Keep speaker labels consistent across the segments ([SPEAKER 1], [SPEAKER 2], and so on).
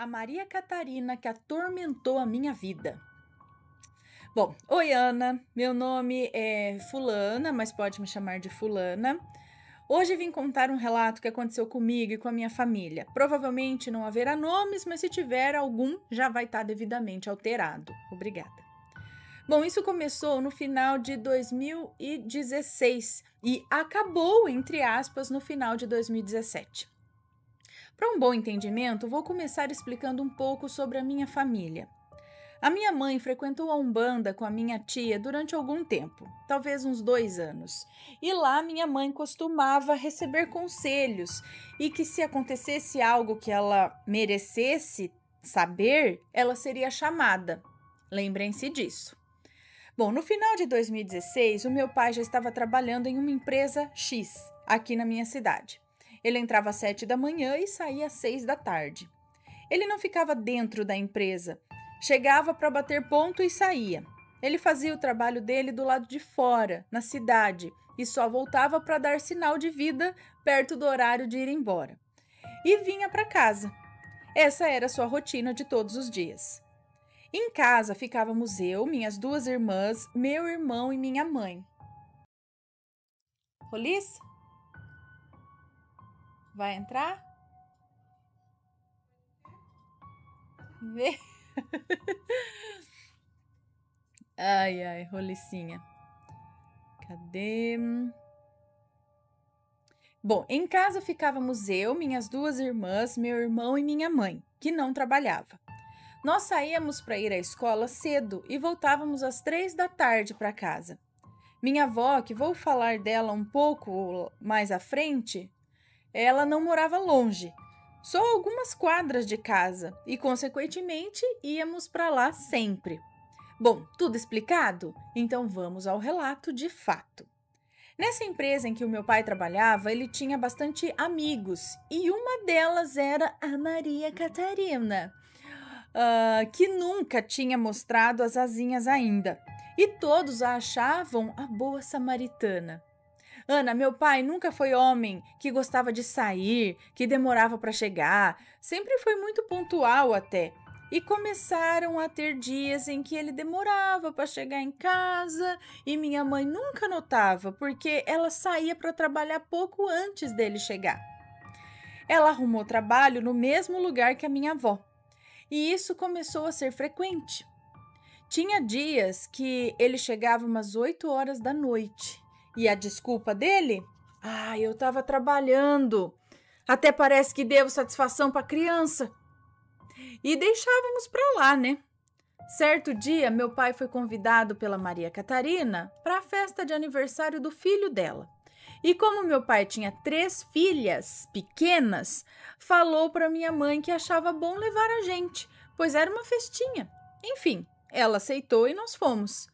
[SPEAKER 1] A Maria Catarina que atormentou a minha vida. Bom, oi Ana, meu nome é Fulana, mas pode me chamar de Fulana. Hoje vim contar um relato que aconteceu comigo e com a minha família. Provavelmente não haverá nomes, mas se tiver algum, já vai estar devidamente alterado. Obrigada. Bom, isso começou no final de 2016 e acabou, entre aspas, no final de 2017. Para um bom entendimento, vou começar explicando um pouco sobre a minha família. A minha mãe frequentou a Umbanda com a minha tia durante algum tempo, talvez uns 2 anos. E lá minha mãe costumava receber conselhos e que se acontecesse algo que ela merecesse saber, ela seria chamada. Lembrem-se disso. Bom, no final de 2016, o meu pai já estava trabalhando em uma empresa X, aqui na minha cidade. Ele entrava às 7 da manhã e saía às 6 da tarde. Ele não ficava dentro da empresa. Chegava para bater ponto e saía. Ele fazia o trabalho dele do lado de fora, na cidade, e só voltava para dar sinal de vida perto do horário de ir embora. E vinha para casa. Essa era a sua rotina de todos os dias. Em casa ficávamos eu, minhas 2 irmãs, meu irmão e minha mãe. Roliça? Vai entrar? Vê. Ai, Rolicinha. Cadê? Bom, em casa ficávamos eu, minhas 2 irmãs, meu irmão e minha mãe, que não trabalhava. Nós saíamos para ir à escola cedo e voltávamos às 3 da tarde para casa. Minha avó, que vou falar dela um pouco mais à frente, ela não morava longe. Só algumas quadras de casa e, consequentemente, íamos para lá sempre. Bom, tudo explicado? Então vamos ao relato de fato. Nessa empresa em que o meu pai trabalhava, ele tinha bastante amigos e uma delas era a Maria Catarina, que nunca tinha mostrado as asinhas ainda. E todos a achavam a boa samaritana. Ana, meu pai nunca foi homem que gostava de sair, que demorava para chegar, sempre foi muito pontual até. E começaram a ter dias em que ele demorava para chegar em casa e minha mãe nunca notava, porque ela saía para trabalhar pouco antes dele chegar. Ela arrumou trabalho no mesmo lugar que a minha avó, e isso começou a ser frequente. Tinha dias que ele chegava umas 8 horas da noite. E a desculpa dele? Eu estava trabalhando. Até parece que devo satisfação para a criança. E deixávamos para lá, né? Certo dia, meu pai foi convidado pela Maria Catarina para a festa de aniversário do filho dela. E como meu pai tinha 3 filhas pequenas, falou para minha mãe que achava bom levar a gente, pois era uma festinha. Enfim, ela aceitou e nós fomos.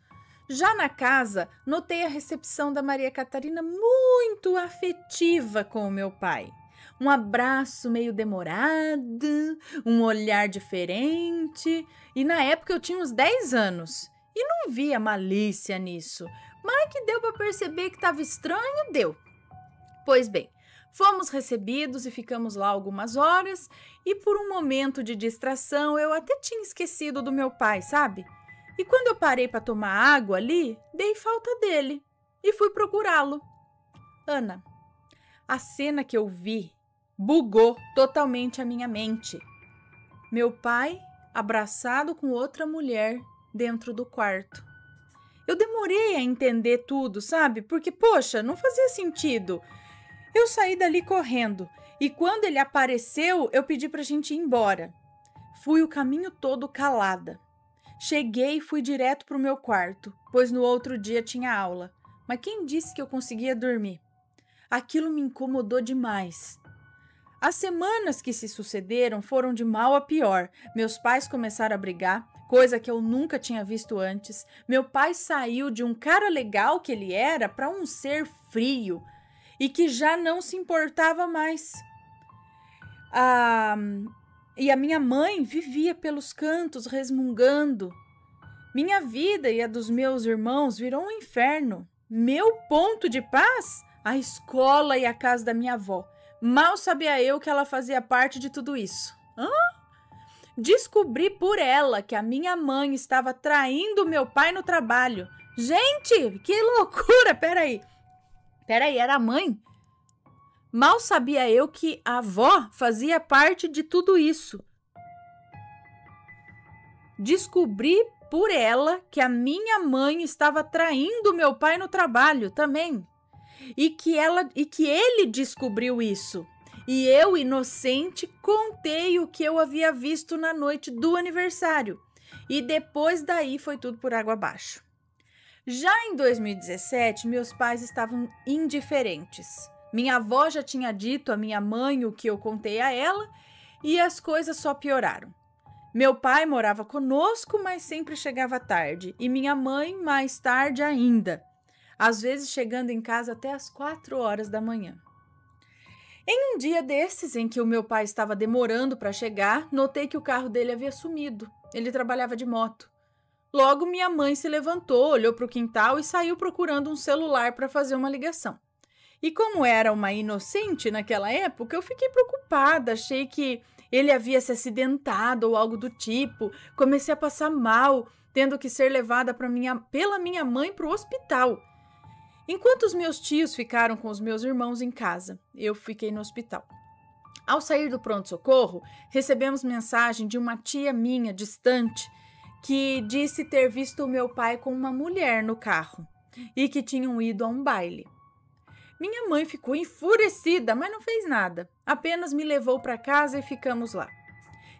[SPEAKER 1] Já na casa, notei a recepção da Maria Catarina muito afetiva com o meu pai. Um abraço meio demorado, um olhar diferente. E na época eu tinha uns 10 anos e não via malícia nisso. Mas que deu para perceber que estava estranho, deu. Pois bem, fomos recebidos e ficamos lá algumas horas. E por um momento de distração, eu até tinha esquecido do meu pai, sabe? E quando eu parei para tomar água ali, dei falta dele e fui procurá-lo. Ana, a cena que eu vi bugou totalmente a minha mente. Meu pai abraçado com outra mulher dentro do quarto. Eu demorei a entender tudo, sabe? Porque, poxa, não fazia sentido. Eu saí dali correndo e quando ele apareceu, eu pedi pra gente ir embora. Fui o caminho todo calada. Cheguei e fui direto para o meu quarto, pois no outro dia tinha aula. Mas quem disse que eu conseguia dormir? Aquilo me incomodou demais. As semanas que se sucederam foram de mal a pior. Meus pais começaram a brigar, coisa que eu nunca tinha visto antes. Meu pai saiu de um cara legal que ele era para um ser frio e que já não se importava mais. E a minha mãe vivia pelos cantos resmungando. Minha vida e a dos meus irmãos virou um inferno. Meu ponto de paz? A escola e a casa da minha avó. Mal sabia eu que ela fazia parte de tudo isso. Descobri por ela que a minha mãe estava traindo meu pai no trabalho. Gente, que loucura! Peraí, era a mãe? Mal sabia eu que a avó fazia parte de tudo isso. Descobri por ela que a minha mãe estava traindo meu pai no trabalho também. E que ele descobriu isso. E eu, inocente, contei o que eu havia visto na noite do aniversário. E depois daí foi tudo por água abaixo. Já em 2017, meus pais estavam indiferentes. Minha avó já tinha dito à minha mãe o que eu contei a ela e as coisas só pioraram. Meu pai morava conosco, mas sempre chegava tarde, e minha mãe mais tarde ainda, às vezes chegando em casa até às 4 horas da manhã. Em um dia desses, em que o meu pai estava demorando para chegar, notei que o carro dele havia sumido. Ele trabalhava de moto. Logo, minha mãe se levantou, olhou para o quintal e saiu procurando um celular para fazer uma ligação. E como era uma inocente naquela época, eu fiquei preocupada, achei que ele havia se acidentado ou algo do tipo. Comecei a passar mal, tendo que ser levada pela minha mãe para o hospital. Enquanto os meus tios ficaram com os meus irmãos em casa, eu fiquei no hospital. Ao sair do pronto-socorro, recebemos mensagem de uma tia minha distante que disse ter visto o meu pai com uma mulher no carro e que tinham ido a um baile. Minha mãe ficou enfurecida, mas não fez nada. Apenas me levou para casa e ficamos lá.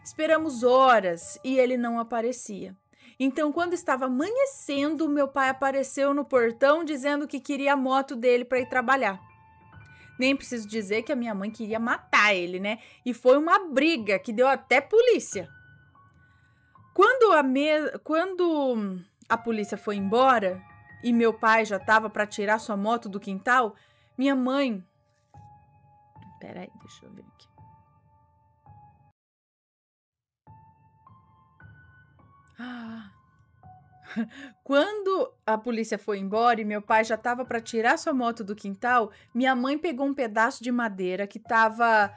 [SPEAKER 1] Esperamos horas e ele não aparecia. Então, quando estava amanhecendo, meu pai apareceu no portão dizendo que queria a moto dele para ir trabalhar. Nem preciso dizer que a minha mãe queria matar ele, né? E foi uma briga que deu até polícia. Quando a polícia foi embora e meu pai já estava para tirar sua moto do quintal, minha mãe... Peraí, deixa eu ver aqui. Quando a polícia foi embora e meu pai já estava para tirar sua moto do quintal, minha mãe pegou um pedaço de madeira que estava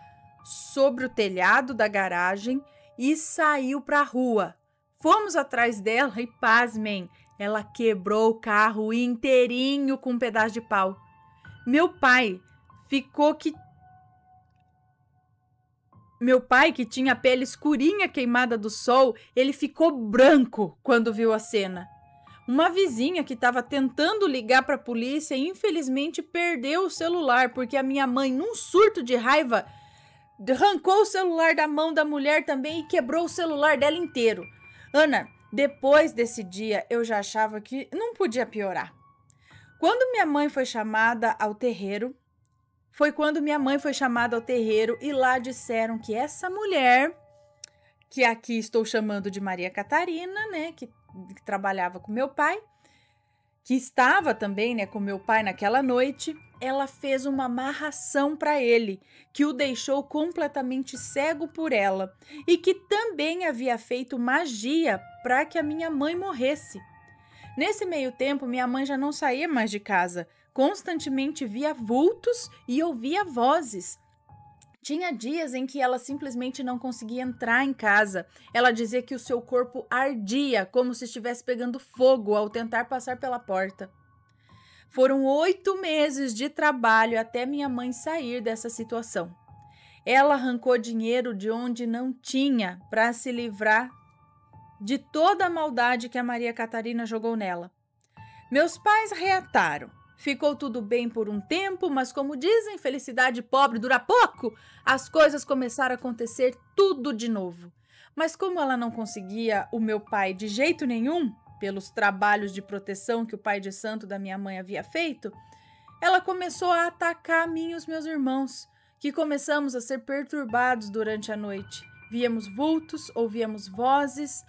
[SPEAKER 1] sobre o telhado da garagem e saiu para a rua. Fomos atrás dela e, pasmem, ela quebrou o carro inteirinho com um pedaço de pau. Meu pai, que tinha a pele escurinha queimada do sol, ele ficou branco quando viu a cena. Uma vizinha que estava tentando ligar para a polícia, infelizmente perdeu o celular, porque a minha mãe, num surto de raiva, arrancou o celular da mão da mulher também e quebrou o celular dela inteiro. Ana, depois desse dia, eu já achava que não podia piorar. Quando minha mãe foi chamada ao terreiro, e lá disseram que essa mulher, que aqui estou chamando de Maria Catarina, né, que trabalhava com meu pai, que estava também, né, com meu pai naquela noite, ela fez uma amarração para ele, que o deixou completamente cego por ela e que também havia feito magia para que a minha mãe morresse. Nesse meio tempo, minha mãe já não saía mais de casa, constantemente via vultos e ouvia vozes. Tinha dias em que ela simplesmente não conseguia entrar em casa. Ela dizia que o seu corpo ardia como se estivesse pegando fogo ao tentar passar pela porta. Foram 8 meses de trabalho até minha mãe sair dessa situação. Ela arrancou dinheiro de onde não tinha para se livrar de toda a maldade que a Maria Catarina jogou nela. Meus pais reataram. Ficou tudo bem por um tempo, mas como dizem, felicidade pobre dura pouco, as coisas começaram a acontecer tudo de novo. Mas como ela não conseguia o meu pai de jeito nenhum, pelos trabalhos de proteção que o pai de santo da minha mãe havia feito, ela começou a atacar a mim e os meus irmãos, que começamos a ser perturbados durante a noite. Víamos vultos, ouvíamos vozes.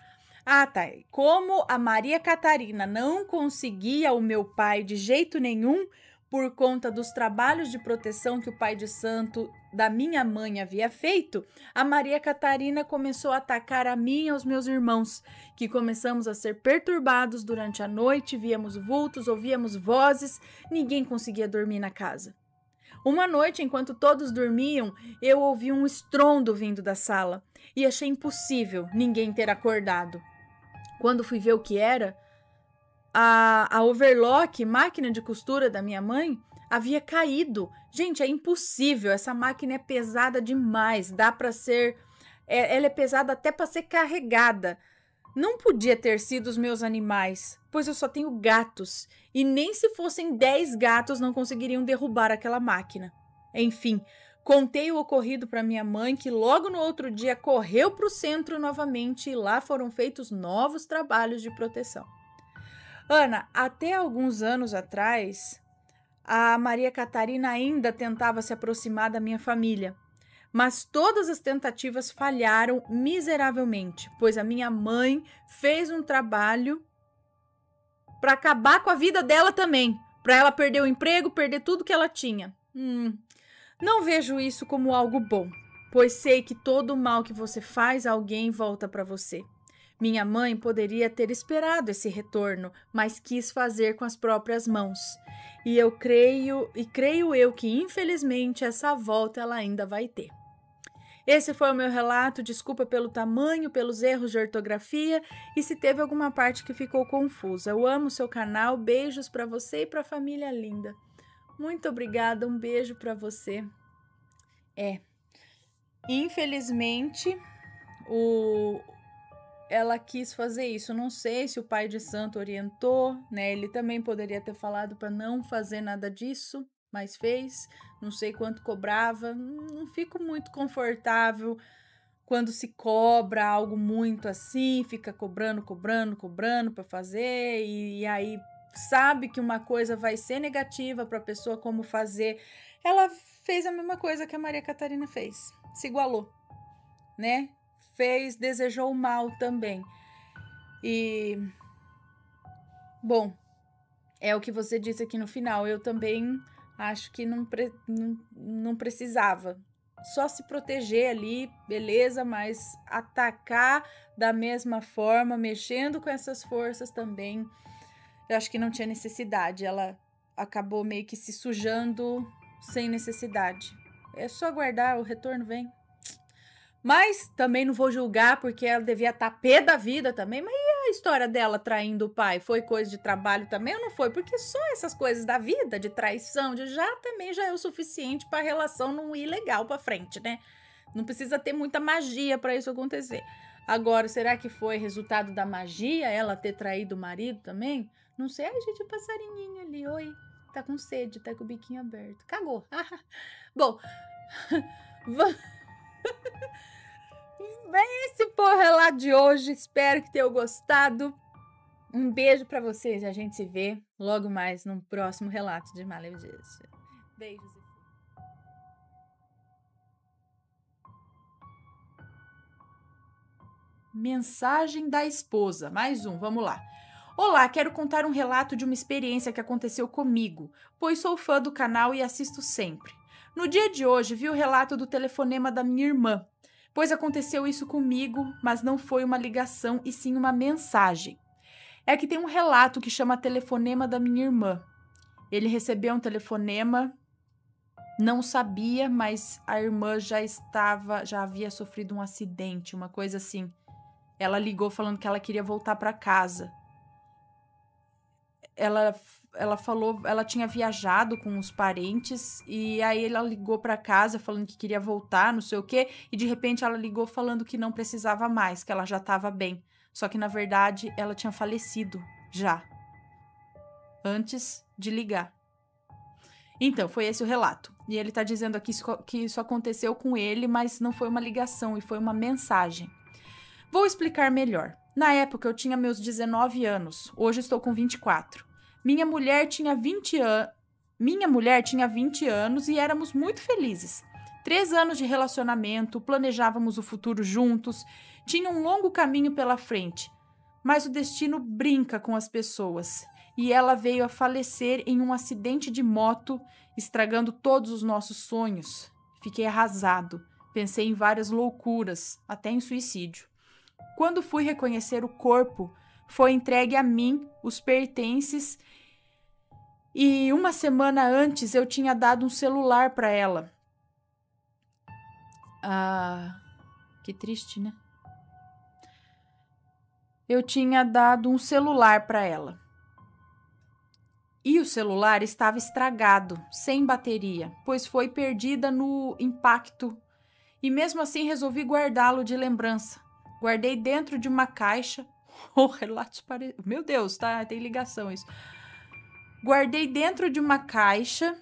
[SPEAKER 1] Como a Maria Catarina não conseguia o meu pai de jeito nenhum, por conta dos trabalhos de proteção que o pai de santo da minha mãe havia feito, a Maria Catarina começou a atacar a mim e aos meus irmãos, que começamos a ser perturbados durante a noite, víamos vultos, ouvíamos vozes, ninguém conseguia dormir na casa. Uma noite, enquanto todos dormiam, eu ouvi um estrondo vindo da sala e achei impossível ninguém ter acordado. Quando fui ver o que era, a overlock, máquina de costura da minha mãe, havia caído. Gente, é impossível, essa máquina é pesada demais, dá para ser... ela é pesada até para ser carregada. Não podia ter sido os meus animais, pois eu só tenho gatos, e nem se fossem 10 gatos não conseguiriam derrubar aquela máquina. Enfim, contei o ocorrido para minha mãe, que logo no outro dia correu para o centro novamente e lá foram feitos novos trabalhos de proteção. Ana, até alguns anos atrás, a Maria Catarina ainda tentava se aproximar da minha família. Mas todas as tentativas falharam miseravelmente, pois a minha mãe fez um trabalho para acabar com a vida dela também, para ela perder o emprego, perder tudo que ela tinha. Não vejo isso como algo bom, pois sei que todo o mal que você faz a alguém volta para você. Minha mãe poderia ter esperado esse retorno, mas quis fazer com as próprias mãos. E creio eu que infelizmente essa volta ela ainda vai ter. Esse foi o meu relato, desculpa pelo tamanho, pelos erros de ortografia e se teve alguma parte que ficou confusa. Eu amo o seu canal, beijos para você e para a família linda. Muito obrigada, um beijo para você. Infelizmente, ela quis fazer isso. Não sei se o pai de santo orientou, né? Ele também poderia ter falado para não fazer nada disso, mas fez. Não sei quanto cobrava. Não fico muito confortável quando se cobra algo muito assim, fica cobrando para fazer e aí sabe que uma coisa vai ser negativa para a pessoa como fazer. Ela fez a mesma coisa que a Maria Catarina fez. Se igualou, né? Desejou o mal também. E bom, é o que você disse aqui no final. Eu também acho que não precisava. Só se proteger ali, beleza, mas atacar da mesma forma, mexendo com essas forças também, eu acho que não tinha necessidade. Ela acabou meio que se sujando sem necessidade. É só aguardar, o retorno vem. Mas também não vou julgar, porque ela devia estar pé da vida também. Mas e a história dela traindo o pai? Foi coisa de trabalho também ou não foi? Porque só essas coisas da vida, de traição, já é o suficiente para a relação não ir legal para frente, né? Não precisa ter muita magia para isso acontecer. Agora, será que foi resultado da magia ela ter traído o marido também? Não sei. Ai, gente, o passarinho ali, oi. Tá com sede, tá com o biquinho aberto. Cagou. Bom, esse foi o relato de hoje. Espero que tenham gostado. Um beijo pra vocês e a gente se vê logo mais num próximo relato de Maleficência. Beijos. Mensagem da esposa. Mais um, vamos lá. Olá, quero contar um relato de uma experiência que aconteceu comigo, pois sou fã do canal e assisto sempre. No dia de hoje, vi o relato do telefonema da minha irmã, pois aconteceu isso comigo, mas não foi uma ligação e sim uma mensagem. É que tem um relato que chama Telefonema da minha irmã. Ele recebeu um telefonema, não sabia, mas a irmã já havia sofrido um acidente, uma coisa assim. Ela ligou falando que ela queria voltar para casa. Ela falou, ela tinha viajado com os parentes e aí ela ligou para casa falando que queria voltar, não sei o quê, e de repente ela ligou falando que não precisava mais, que ela já estava bem. Só que na verdade ela tinha falecido já, antes de ligar. Então, foi esse o relato. E ele tá dizendo aqui que isso aconteceu com ele, mas não foi uma ligação e foi uma mensagem. Vou explicar melhor. Na época eu tinha meus 19 anos, hoje estou com 24. Minha mulher tinha 20 anos e éramos muito felizes. 3 anos de relacionamento, planejávamos o futuro juntos, tinha um longo caminho pela frente. Mas o destino brinca com as pessoas e ela veio a falecer em um acidente de moto, estragando todos os nossos sonhos. Fiquei arrasado, pensei em várias loucuras, até em suicídio. Quando fui reconhecer o corpo, foi entregue a mim os pertences E uma semana antes eu tinha dado um celular para ela. Que triste, né? Eu tinha dado um celular para ela. E o celular estava estragado, sem bateria, pois foi perdida no impacto. E mesmo assim resolvi guardá-lo de lembrança. Guardei dentro de uma caixa. Oh, relatos Meu Deus, tá? Tem ligação isso. Guardei dentro de uma caixa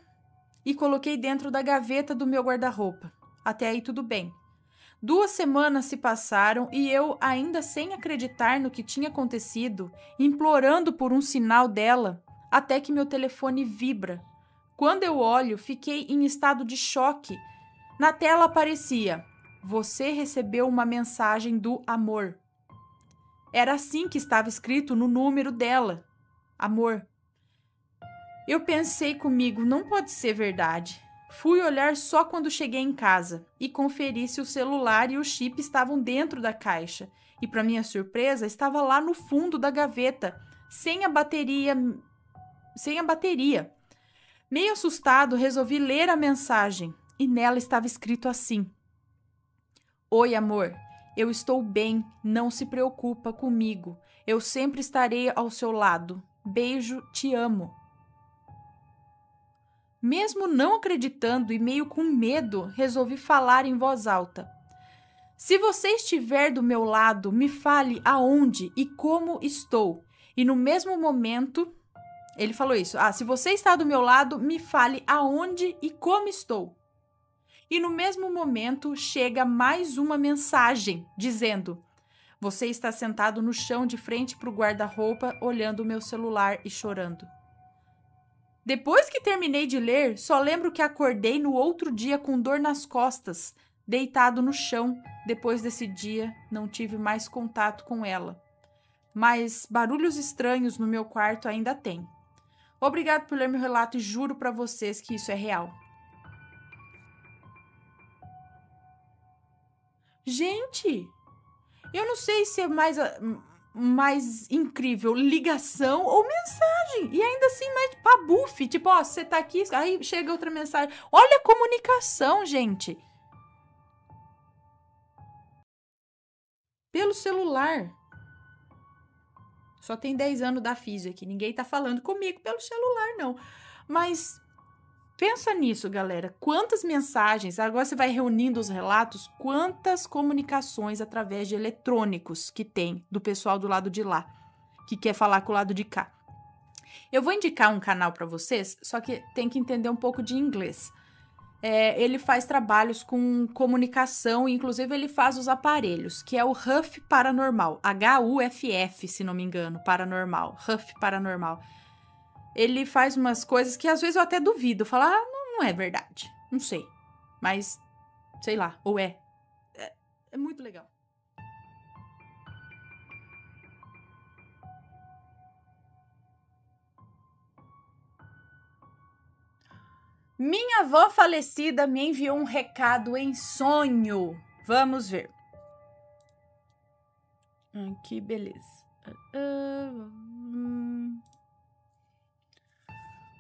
[SPEAKER 1] e coloquei dentro da gaveta do meu guarda-roupa. Até aí tudo bem. 2 semanas se passaram e eu, ainda sem acreditar no que tinha acontecido, implorando por um sinal dela, até que meu telefone vibra. Quando eu olho, fiquei em estado de choque. Na tela aparecia: "Você recebeu uma mensagem do amor." Era assim que estava escrito no número dela. Amor. Eu pensei comigo, não pode ser verdade. Fui olhar só quando cheguei em casa e conferi se o celular e o chip estavam dentro da caixa. E, para minha surpresa, estava lá no fundo da gaveta, sem a bateria. Meio assustado, resolvi ler a mensagem e nela estava escrito assim: "Oi, amor. Eu estou bem, não se preocupa comigo. Eu sempre estarei ao seu lado. Beijo, te amo." Mesmo não acreditando e meio com medo, resolvi falar em voz alta: "Se você estiver do meu lado, me fale aonde e como estou." E no mesmo momento, ele falou isso: "Se você está do meu lado, me fale aonde e como estou." E no mesmo momento chega mais uma mensagem dizendo: "Você está sentado no chão de frente para o guarda-roupa, olhando o meu celular e chorando." Depois que terminei de ler, só lembro que acordei no outro dia com dor nas costas, deitado no chão. Depois desse dia, não tive mais contato com ela. Mas barulhos estranhos no meu quarto ainda tem. Obrigado por ler meu relato e juro para vocês que isso é real. Gente, eu não sei se é mais incrível ligação ou mensagem. E ainda assim, mais pabufe. Tipo, você tá aqui, aí chega outra mensagem. Olha a comunicação, gente. Pelo celular. Só tem 10 anos da física aqui. Ninguém tá falando comigo pelo celular, não. Mas pensa nisso, galera. Quantas mensagens, agora você vai reunindo os relatos, quantas comunicações através de eletrônicos que tem do pessoal do lado de lá, que quer falar com o lado de cá. Eu vou indicar um canal para vocês, só que tem que entender um pouco de inglês. Ele faz trabalhos com comunicação, inclusive ele faz os aparelhos, que é o Huff Paranormal, HUFF, se não me engano, Paranormal, Huff Paranormal. Ele faz umas coisas que às vezes eu até duvido, falar, não é verdade, não sei, mas sei lá, ou é muito legal. Minha avó falecida me enviou um recado em sonho. Vamos ver. Que beleza.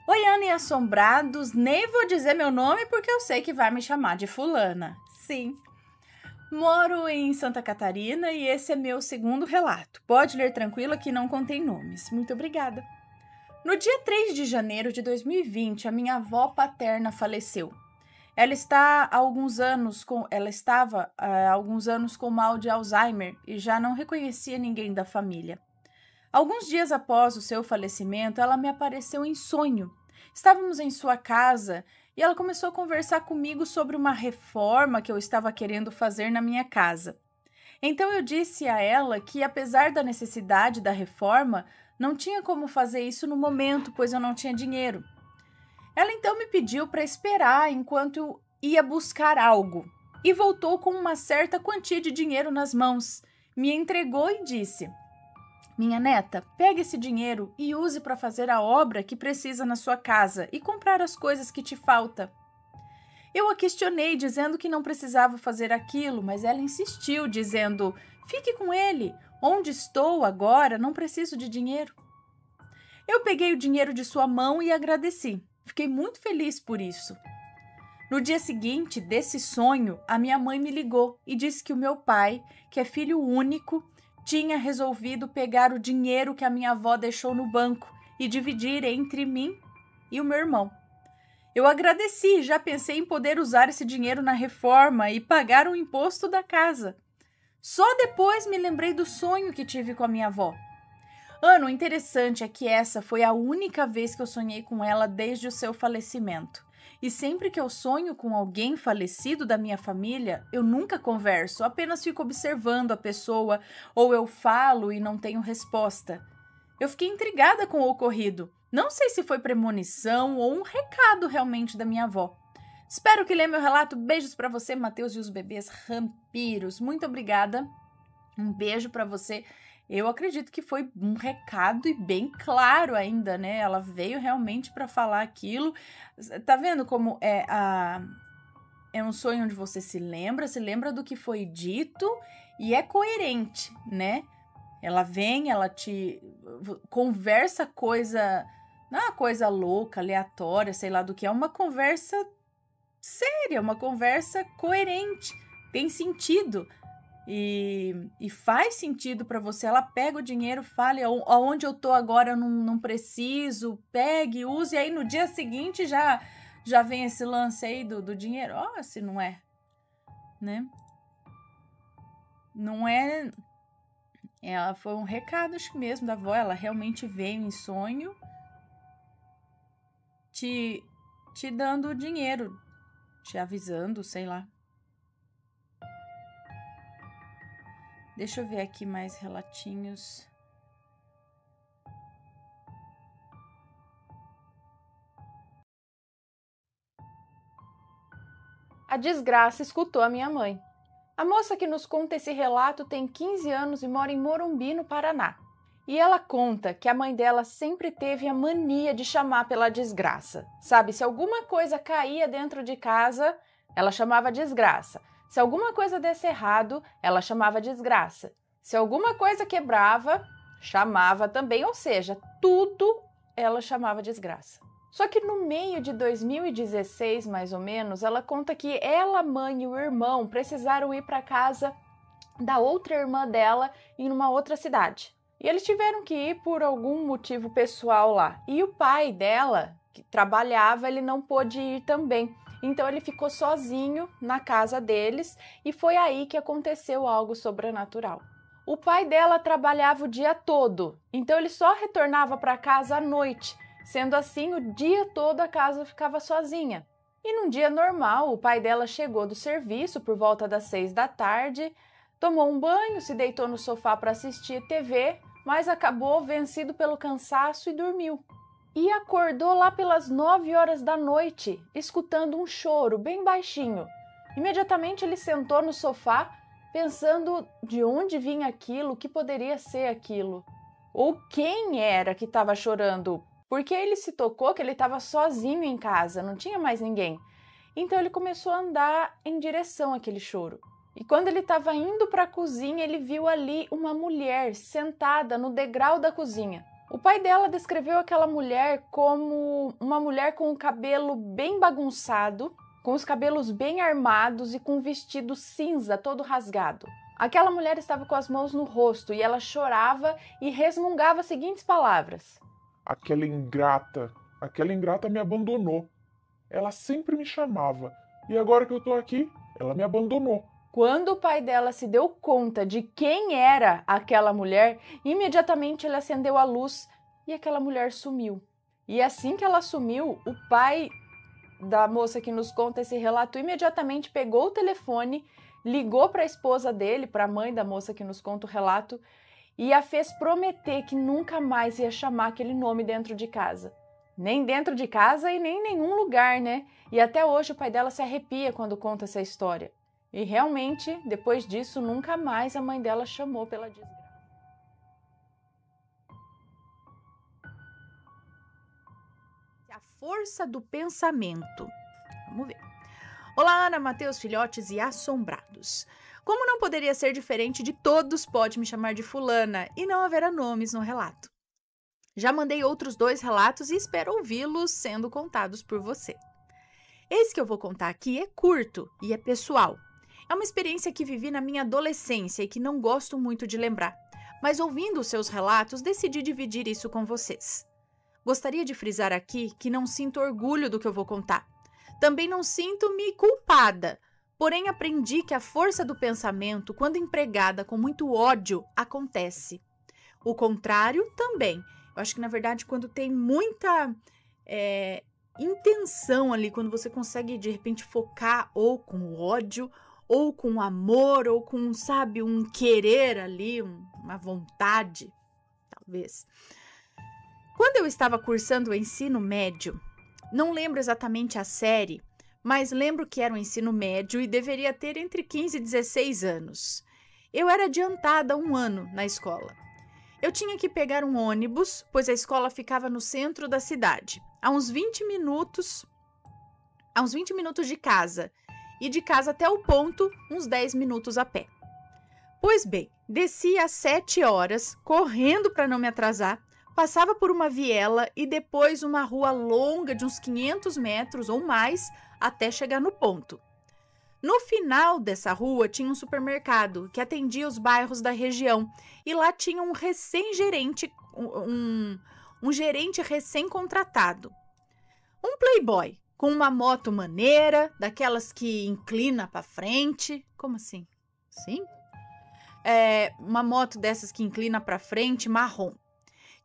[SPEAKER 1] Oi, Ana e assombrados. Nem vou dizer meu nome porque eu sei que vai me chamar de fulana. Sim. Moro em Santa Catarina e esse é meu segundo relato. Pode ler tranquila que não contém nomes. Muito obrigada. No dia 3 de janeiro de 2020, a minha avó paterna faleceu. Ela estava há alguns anos com mal de Alzheimer e já não reconhecia ninguém da família. Alguns dias após o seu falecimento, ela me apareceu em sonho. Estávamos em sua casa e ela começou a conversar comigo sobre uma reforma que eu estava querendo fazer na minha casa. Então eu disse a ela que, apesar da necessidade da reforma, não tinha como fazer isso no momento, pois eu não tinha dinheiro. Ela então me pediu para esperar enquanto eu ia buscar algo e voltou com uma certa quantia de dinheiro nas mãos. Me entregou e disse: "Minha neta, pegue esse dinheiro e use para fazer a obra que precisa na sua casa e comprar as coisas que te faltam." Eu a questionei, dizendo que não precisava fazer aquilo, mas ela insistiu, dizendo: "Fique com ele. Onde estou agora, não preciso de dinheiro." Eu peguei o dinheiro de sua mão e agradeci. Fiquei muito feliz por isso. No dia seguinte desse sonho, a minha mãe me ligou e disse que o meu pai, que é filho único, tinha resolvido pegar o dinheiro que a minha avó deixou no banco e dividir entre mim e o meu irmão. Eu agradeci, já pensei em poder usar esse dinheiro na reforma e pagar o imposto da casa. Só depois me lembrei do sonho que tive com a minha avó. O interessante é que essa foi a única vez que eu sonhei com ela desde o seu falecimento. E sempre que eu sonho com alguém falecido da minha família, eu nunca converso, apenas fico observando a pessoa ou eu falo e não tenho resposta. Eu fiquei intrigada com o ocorrido. Não sei se foi premonição ou um recado realmente da minha avó. Espero que leia meu relato. Beijos para você, Matheus e os bebês rampiros. Muito obrigada. Um beijo para você. Eu acredito que foi um recado e bem claro ainda, né? Ela veio realmente para falar aquilo. Tá vendo como é um sonho onde você se lembra do que foi dito e é coerente, né? Ela vem, ela te conversa coisa, não é uma coisa louca, aleatória, sei lá do que, é uma conversa séria, uma conversa coerente, tem sentido. E faz sentido para você. Ela pega o dinheiro, fala aonde eu tô agora, eu não preciso, pegue, use, e aí no dia seguinte já vem esse lance aí do dinheiro. Ó, se não é, né? Não é. Ela foi um recado, acho que mesmo, da avó. Ela realmente veio em sonho te dando o dinheiro, te avisando, sei lá. Deixa eu ver aqui mais relatinhos. A desgraça escutou a minha mãe. A moça que nos conta esse relato tem 15 anos e mora em Morumbi, no Paraná. E ela conta que a mãe dela sempre teve a mania de chamar pela desgraça. Sabe, se alguma coisa caía dentro de casa, ela chamava desgraça. Se alguma coisa desse errado, ela chamava desgraça. Se alguma coisa quebrava, chamava também, ou seja, tudo ela chamava desgraça. Só que no meio de 2016, mais ou menos, ela conta que ela, mãe e o irmão precisaram ir para casa da outra irmã dela em uma outra cidade. E eles tiveram que ir por algum motivo pessoal lá. E o pai dela, que trabalhava, ele não pôde ir também. Então ele ficou sozinho na casa deles e foi aí que aconteceu algo sobrenatural. O pai dela trabalhava o dia todo, então ele só retornava para casa à noite. Sendo assim, o dia todo a casa ficava sozinha. E num dia normal, o pai dela chegou do serviço por volta das 6 da tarde, tomou um banho, se deitou no sofá para assistir TV, mas acabou vencido pelo cansaço e dormiu. E acordou lá pelas 9 horas da noite, escutando um choro bem baixinho. Imediatamente ele sentou no sofá, pensando de onde vinha aquilo, o que poderia ser aquilo. Ou quem era que estava chorando, porque ele se tocou que ele estava sozinho em casa, não tinha mais ninguém. Então ele começou a andar em direção àquele choro. E quando ele estava indo para a cozinha, ele viu ali uma mulher sentada no degrau da cozinha. O pai dela descreveu aquela mulher como uma mulher com o cabelo bem bagunçado, com os cabelos bem armados e com um vestido cinza todo rasgado. Aquela mulher estava com as mãos no rosto e ela chorava e resmungava as seguintes palavras:
[SPEAKER 2] aquela ingrata me abandonou. Ela sempre me chamava e agora que eu tô aqui, ela me abandonou.
[SPEAKER 1] Quando o pai dela se deu conta de quem era aquela mulher, imediatamente ele acendeu a luz e aquela mulher sumiu. E assim que ela sumiu, o pai da moça que nos conta esse relato imediatamente pegou o telefone, ligou para a esposa dele, para a mãe da moça que nos conta o relato, e a fez prometer que nunca mais ia chamar aquele nome dentro de casa. Nem dentro de casa e nem em nenhum lugar, né? E até hoje o pai dela se arrepia quando conta essa história. E realmente, depois disso, nunca mais a mãe dela chamou pela desgraça. A força do pensamento. Vamos ver. Olá, Ana, Matheus, filhotes e assombrados. Como não poderia ser diferente de todos, pode me chamar de fulana e não haverá nomes no relato. Já mandei outros 2 relatos e espero ouvi-los sendo contados por você. Esse que eu vou contar aqui é curto e é pessoal. É uma experiência que vivi na minha adolescência e que não gosto muito de lembrar, mas ouvindo os seus relatos, decidi dividir isso com vocês. Gostaria de frisar aqui que não sinto orgulho do que eu vou contar. Também não sinto-me culpada, porém aprendi que a força do pensamento, quando empregada com muito ódio, acontece. O contrário também. Eu acho que, na verdade, quando tem muita intenção ali, quando você consegue, de repente, focar ou com ódio, ou com amor, ou com, sabe, um querer ali, uma vontade, talvez. Quando eu estava cursando o ensino médio, não lembro exatamente a série, mas lembro que era o ensino médio e deveria ter entre 15 e 16 anos. Eu era adiantada 1 ano na escola. Eu tinha que pegar um ônibus, pois a escola ficava no centro da cidade, a uns 20 minutos de casa, e de casa até o ponto, uns 10 minutos a pé. Pois bem, desci às 7 horas, correndo para não me atrasar, passava por uma viela e depois uma rua longa de uns 500 metros ou mais até chegar no ponto. No final dessa rua tinha um supermercado que atendia os bairros da região e lá tinha um gerente recém-contratado. Um playboy com uma moto maneira, daquelas que inclina para frente. Como assim? Sim? Uma moto dessas que inclina para frente, marrom.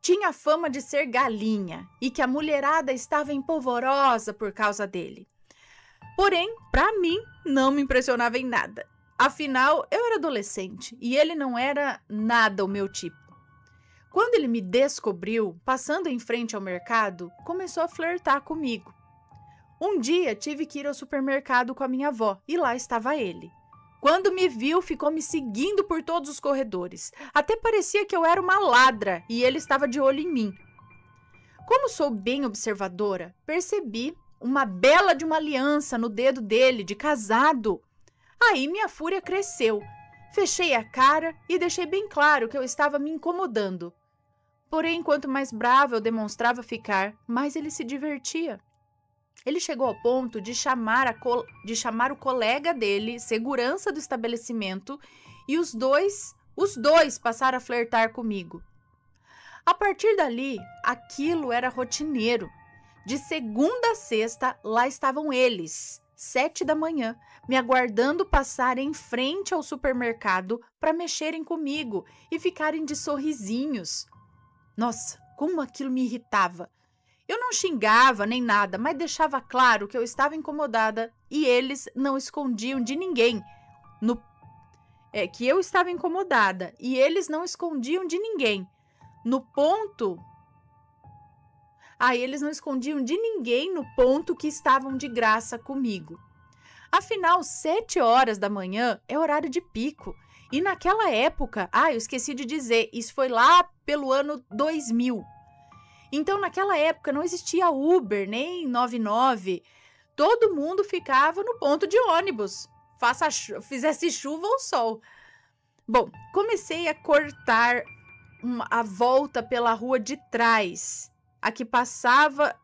[SPEAKER 1] Tinha fama de ser galinha e que a mulherada estava empolvorosa por causa dele. Porém, para mim, não me impressionava em nada. Afinal, eu era adolescente e ele não era nada o meu tipo. Quando ele me descobriu, passando em frente ao mercado, começou a flertar comigo. Um dia, tive que ir ao supermercado com a minha avó e lá estava ele. Quando me viu, ficou me seguindo por todos os corredores. Até parecia que eu era uma ladra e ele estava de olho em mim. Como sou bem observadora, percebi uma bela de uma aliança no dedo dele, de casado. Aí minha fúria cresceu. Fechei a cara e deixei bem claro que eu estava me incomodando. Porém, quanto mais brava eu demonstrava ficar, mais ele se divertia. Ele chegou ao ponto de chamar o colega dele, segurança do estabelecimento, e os dois passaram a flertar comigo. A partir dali, aquilo era rotineiro. De segunda a sexta, lá estavam eles, 7 da manhã, me aguardando passar em frente ao supermercado para mexerem comigo e ficarem de sorrisinhos. Nossa, como aquilo me irritava! Eu não xingava nem nada, mas deixava claro que eu estava incomodada e eles não escondiam de ninguém. Que eu estava incomodada e eles não escondiam de ninguém. Eles não escondiam de ninguém no ponto que estavam de graça comigo. Afinal, 7 horas da manhã é horário de pico. E naquela época, eu esqueci de dizer, isso foi lá pelo ano 2000. Então, naquela época, não existia Uber, nem 99. Todo mundo ficava no ponto de ônibus, fizesse chuva ou sol. Bom, comecei a cortar a volta pela rua de trás. A que passava...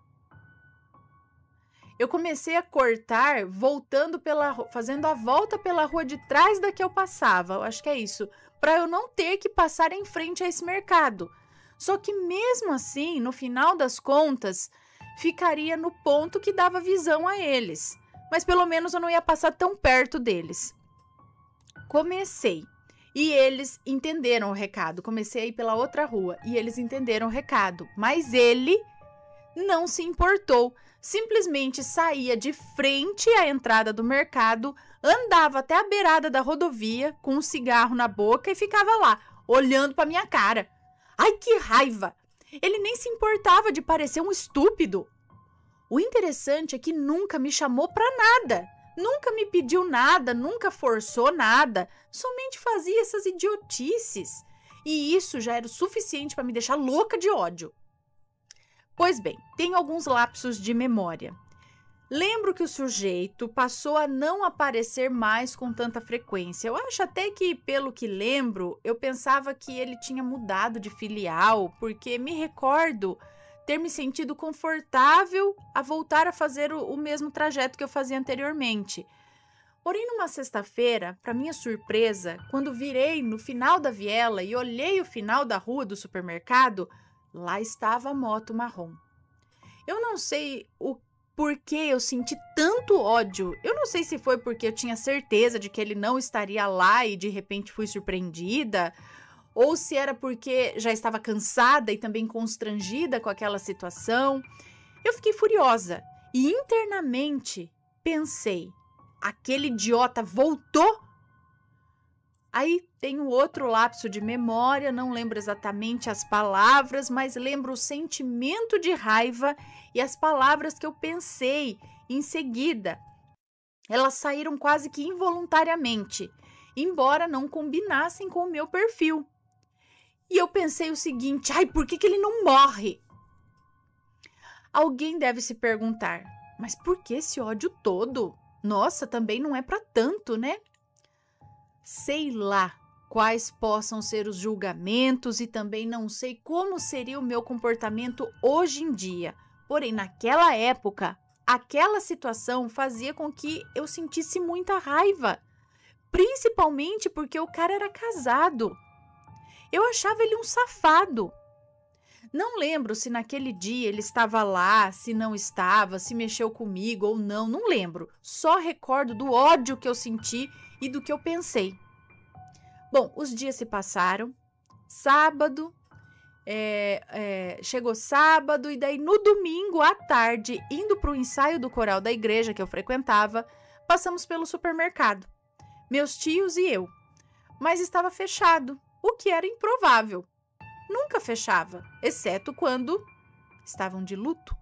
[SPEAKER 1] Eu comecei a cortar fazendo a volta pela rua de trás da que eu passava. Eu acho que é isso. Para eu não ter que passar em frente a esse mercado. Só que mesmo assim, no final das contas, ficaria no ponto que dava visão a eles. Mas pelo menos eu não ia passar tão perto deles. Comecei. E eles entenderam o recado. Comecei a ir pela outra rua e eles entenderam o recado. Mas ele não se importou. Simplesmente saía de frente à entrada do mercado, andava até a beirada da rodovia com um cigarro na boca e ficava lá, olhando para minha cara. Ai, que raiva! Ele nem se importava de parecer um estúpido. O interessante é que nunca me chamou para nada. Nunca me pediu nada, nunca forçou nada, somente fazia essas idiotices. E isso já era o suficiente para me deixar louca de ódio. Pois bem, tenho alguns lapsos de memória. Lembro que o sujeito passou a não aparecer mais com tanta frequência. Eu acho até que, pelo que lembro, eu pensava que ele tinha mudado de filial, porque me recordo ter me sentido confortável a voltar a fazer o mesmo trajeto que eu fazia anteriormente. Porém, numa sexta-feira, para minha surpresa, quando virei no final da viela e olhei o final da rua do supermercado, lá estava a moto marrom. Eu não sei o porquê eu senti tanto ódio. Eu não sei se foi porque eu tinha certeza de que ele não estaria lá e de repente fui surpreendida, ou se era porque já estava cansada e também constrangida com aquela situação. Eu fiquei furiosa e internamente pensei: aquele idiota voltou? Aí tem outro lapso de memória, não lembro exatamente as palavras, mas lembro o sentimento de raiva e as palavras que eu pensei em seguida. Elas saíram quase que involuntariamente, embora não combinassem com o meu perfil. E eu pensei o seguinte: ai, por que ele não morre? Alguém deve se perguntar: mas por que esse ódio todo? Nossa, também não é para tanto, né? Sei lá quais possam ser os julgamentos e também não sei como seria o meu comportamento hoje em dia. Porém, naquela época, aquela situação fazia com que eu sentisse muita raiva, principalmente porque o cara era casado. Eu achava ele um safado. Não lembro se naquele dia ele estava lá, se não estava, se mexeu comigo ou não, não lembro. Só recordo do ódio que eu senti e do que eu pensei. Bom, os dias se passaram, chegou sábado e daí no domingo à tarde, indo para o ensaio do coral da igreja que eu frequentava, passamos pelo supermercado, meus tios e eu, mas estava fechado, o que era improvável. Nunca fechava, exceto quando estavam de luto.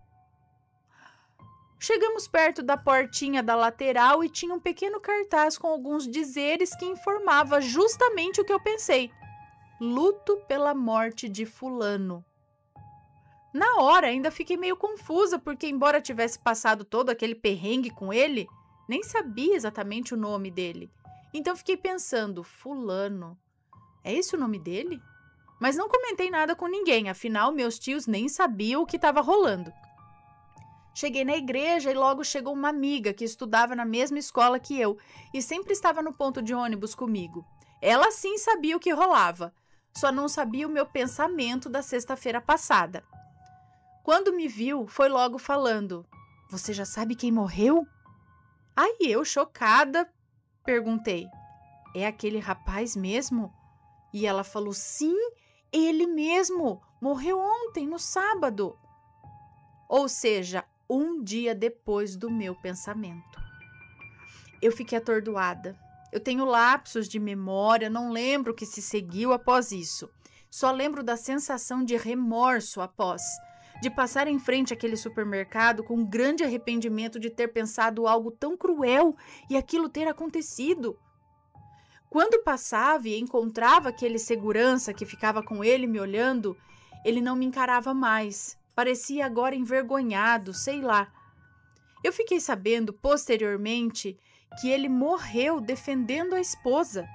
[SPEAKER 1] Chegamos perto da portinha da lateral e tinha um pequeno cartaz com alguns dizeres que informava justamente o que eu pensei: luto pela morte de fulano. Na hora ainda fiquei meio confusa, porque embora tivesse passado todo aquele perrengue com ele, nem sabia exatamente o nome dele. Então fiquei pensando: fulano, é esse o nome dele? Mas não comentei nada com ninguém, afinal meus tios nem sabiam o que estava rolando. Cheguei na igreja e logo chegou uma amiga que estudava na mesma escola que eu e sempre estava no ponto de ônibus comigo. Ela sim sabia o que rolava, só não sabia o meu pensamento da sexta-feira passada. Quando me viu, foi logo falando: você já sabe quem morreu? Aí eu, chocada, perguntei: é aquele rapaz mesmo? E ela falou: sim, ele mesmo, morreu ontem, no sábado. Ou seja, um dia depois do meu pensamento. Eu fiquei atordoada. Eu tenho lapsos de memória, não lembro o que se seguiu após isso. Só lembro da sensação de remorso após, de passar em frente àquele supermercado com um grande arrependimento de ter pensado algo tão cruel e aquilo ter acontecido. Quando passava e encontrava aquele segurança que ficava com ele me olhando, ele não me encarava mais. Parecia agora envergonhado, sei lá. Eu fiquei sabendo posteriormente que ele morreu defendendo a esposa.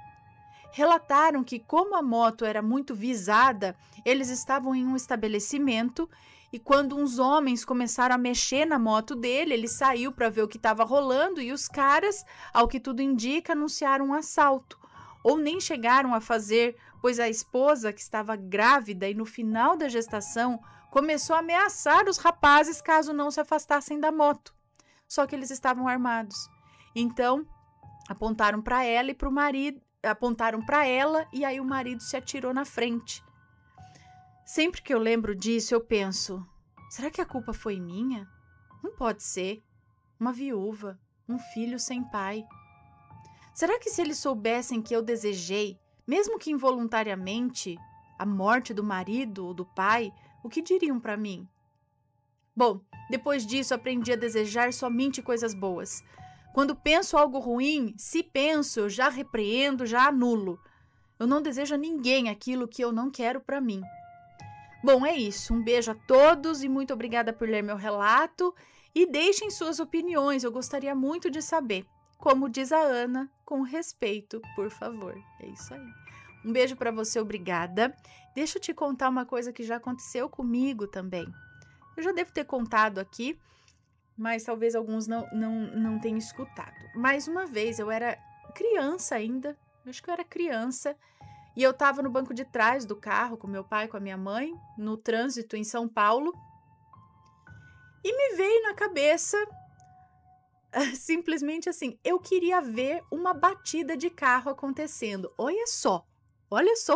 [SPEAKER 1] Relataram que, como a moto era muito visada, eles estavam em um estabelecimento e quando uns homens começaram a mexer na moto dele, ele saiu para ver o que estava rolando e os caras, ao que tudo indica, anunciaram um assalto. Ou nem chegaram a fazer, pois a esposa, que estava grávida e no final da gestação, começou a ameaçar os rapazes caso não se afastassem da moto. Só que eles estavam armados. Então, apontaram para ela e para o marido, e aí o marido se atirou na frente. Sempre que eu lembro disso, eu penso: será que a culpa foi minha? Não pode ser. Uma viúva, um filho sem pai. Será que se eles soubessem que eu desejei, mesmo que involuntariamente, a morte do marido ou do pai, o que diriam para mim? Bom, depois disso aprendi a desejar somente coisas boas. Quando penso algo ruim, se penso, eu já repreendo, já anulo. Eu não desejo a ninguém aquilo que eu não quero para mim. Bom, é isso. Um beijo a todos e muito obrigada por ler meu relato. E deixem suas opiniões, eu gostaria muito de saber. Como diz a Ana, com respeito, por favor. É isso aí. Um beijo para você, obrigada. Deixa eu te contar uma coisa que já aconteceu comigo também. Eu já devo ter contado aqui, mas talvez alguns não tenham escutado. Mais uma vez, eu era criança ainda, acho que eu era criança, e eu estava no banco de trás do carro com meu pai, com a minha mãe, no trânsito em São Paulo, e me veio na cabeça, simplesmente assim, eu queria ver uma batida de carro acontecendo. Olha só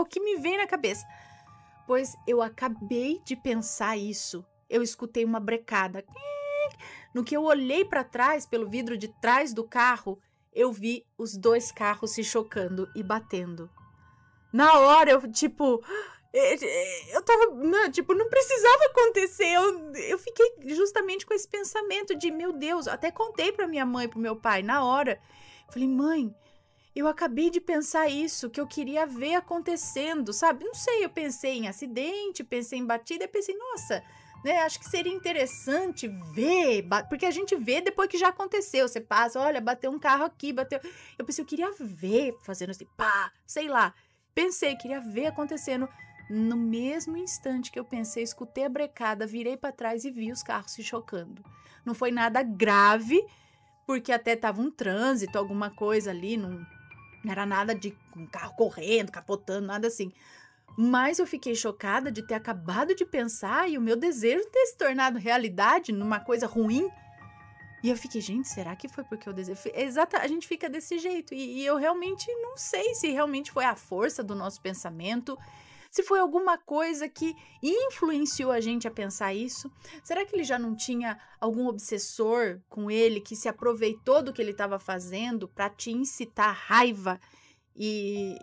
[SPEAKER 1] o que me veio na cabeça. Pois eu acabei de pensar isso. Eu escutei uma brecada. No que eu olhei para trás, pelo vidro de trás do carro, eu vi os dois carros se chocando e batendo. Na hora, eu tava, não precisava acontecer. Eu fiquei justamente com esse pensamento de, meu Deus, até contei pra minha mãe e pro meu pai na hora. Falei, mãe, eu acabei de pensar isso, que eu queria ver acontecendo, sabe? Não sei, eu pensei em acidente, pensei em batida, e pensei, nossa, né? Acho que seria interessante ver, porque a gente vê depois que já aconteceu. Você passa, olha, bateu um carro aqui, bateu. Eu pensei, eu queria ver fazendo assim, pá, sei lá. Pensei, queria ver acontecendo. No mesmo instante que eu pensei, escutei a brecada, virei para trás e vi os carros se chocando. Não foi nada grave, porque até tava um trânsito, alguma coisa ali, não era nada de um carro correndo, capotando, nada assim. Mas eu fiquei chocada de ter acabado de pensar e o meu desejo ter se tornado realidade numa coisa ruim. E eu fiquei, gente, será que foi porque eu desejo? Exato, a gente fica desse jeito. E eu realmente não sei se realmente foi a força do nosso pensamento, se foi alguma coisa que influenciou a gente a pensar isso. Será que ele já não tinha algum obsessor com ele que se aproveitou do que ele estava fazendo para te incitar raiva e,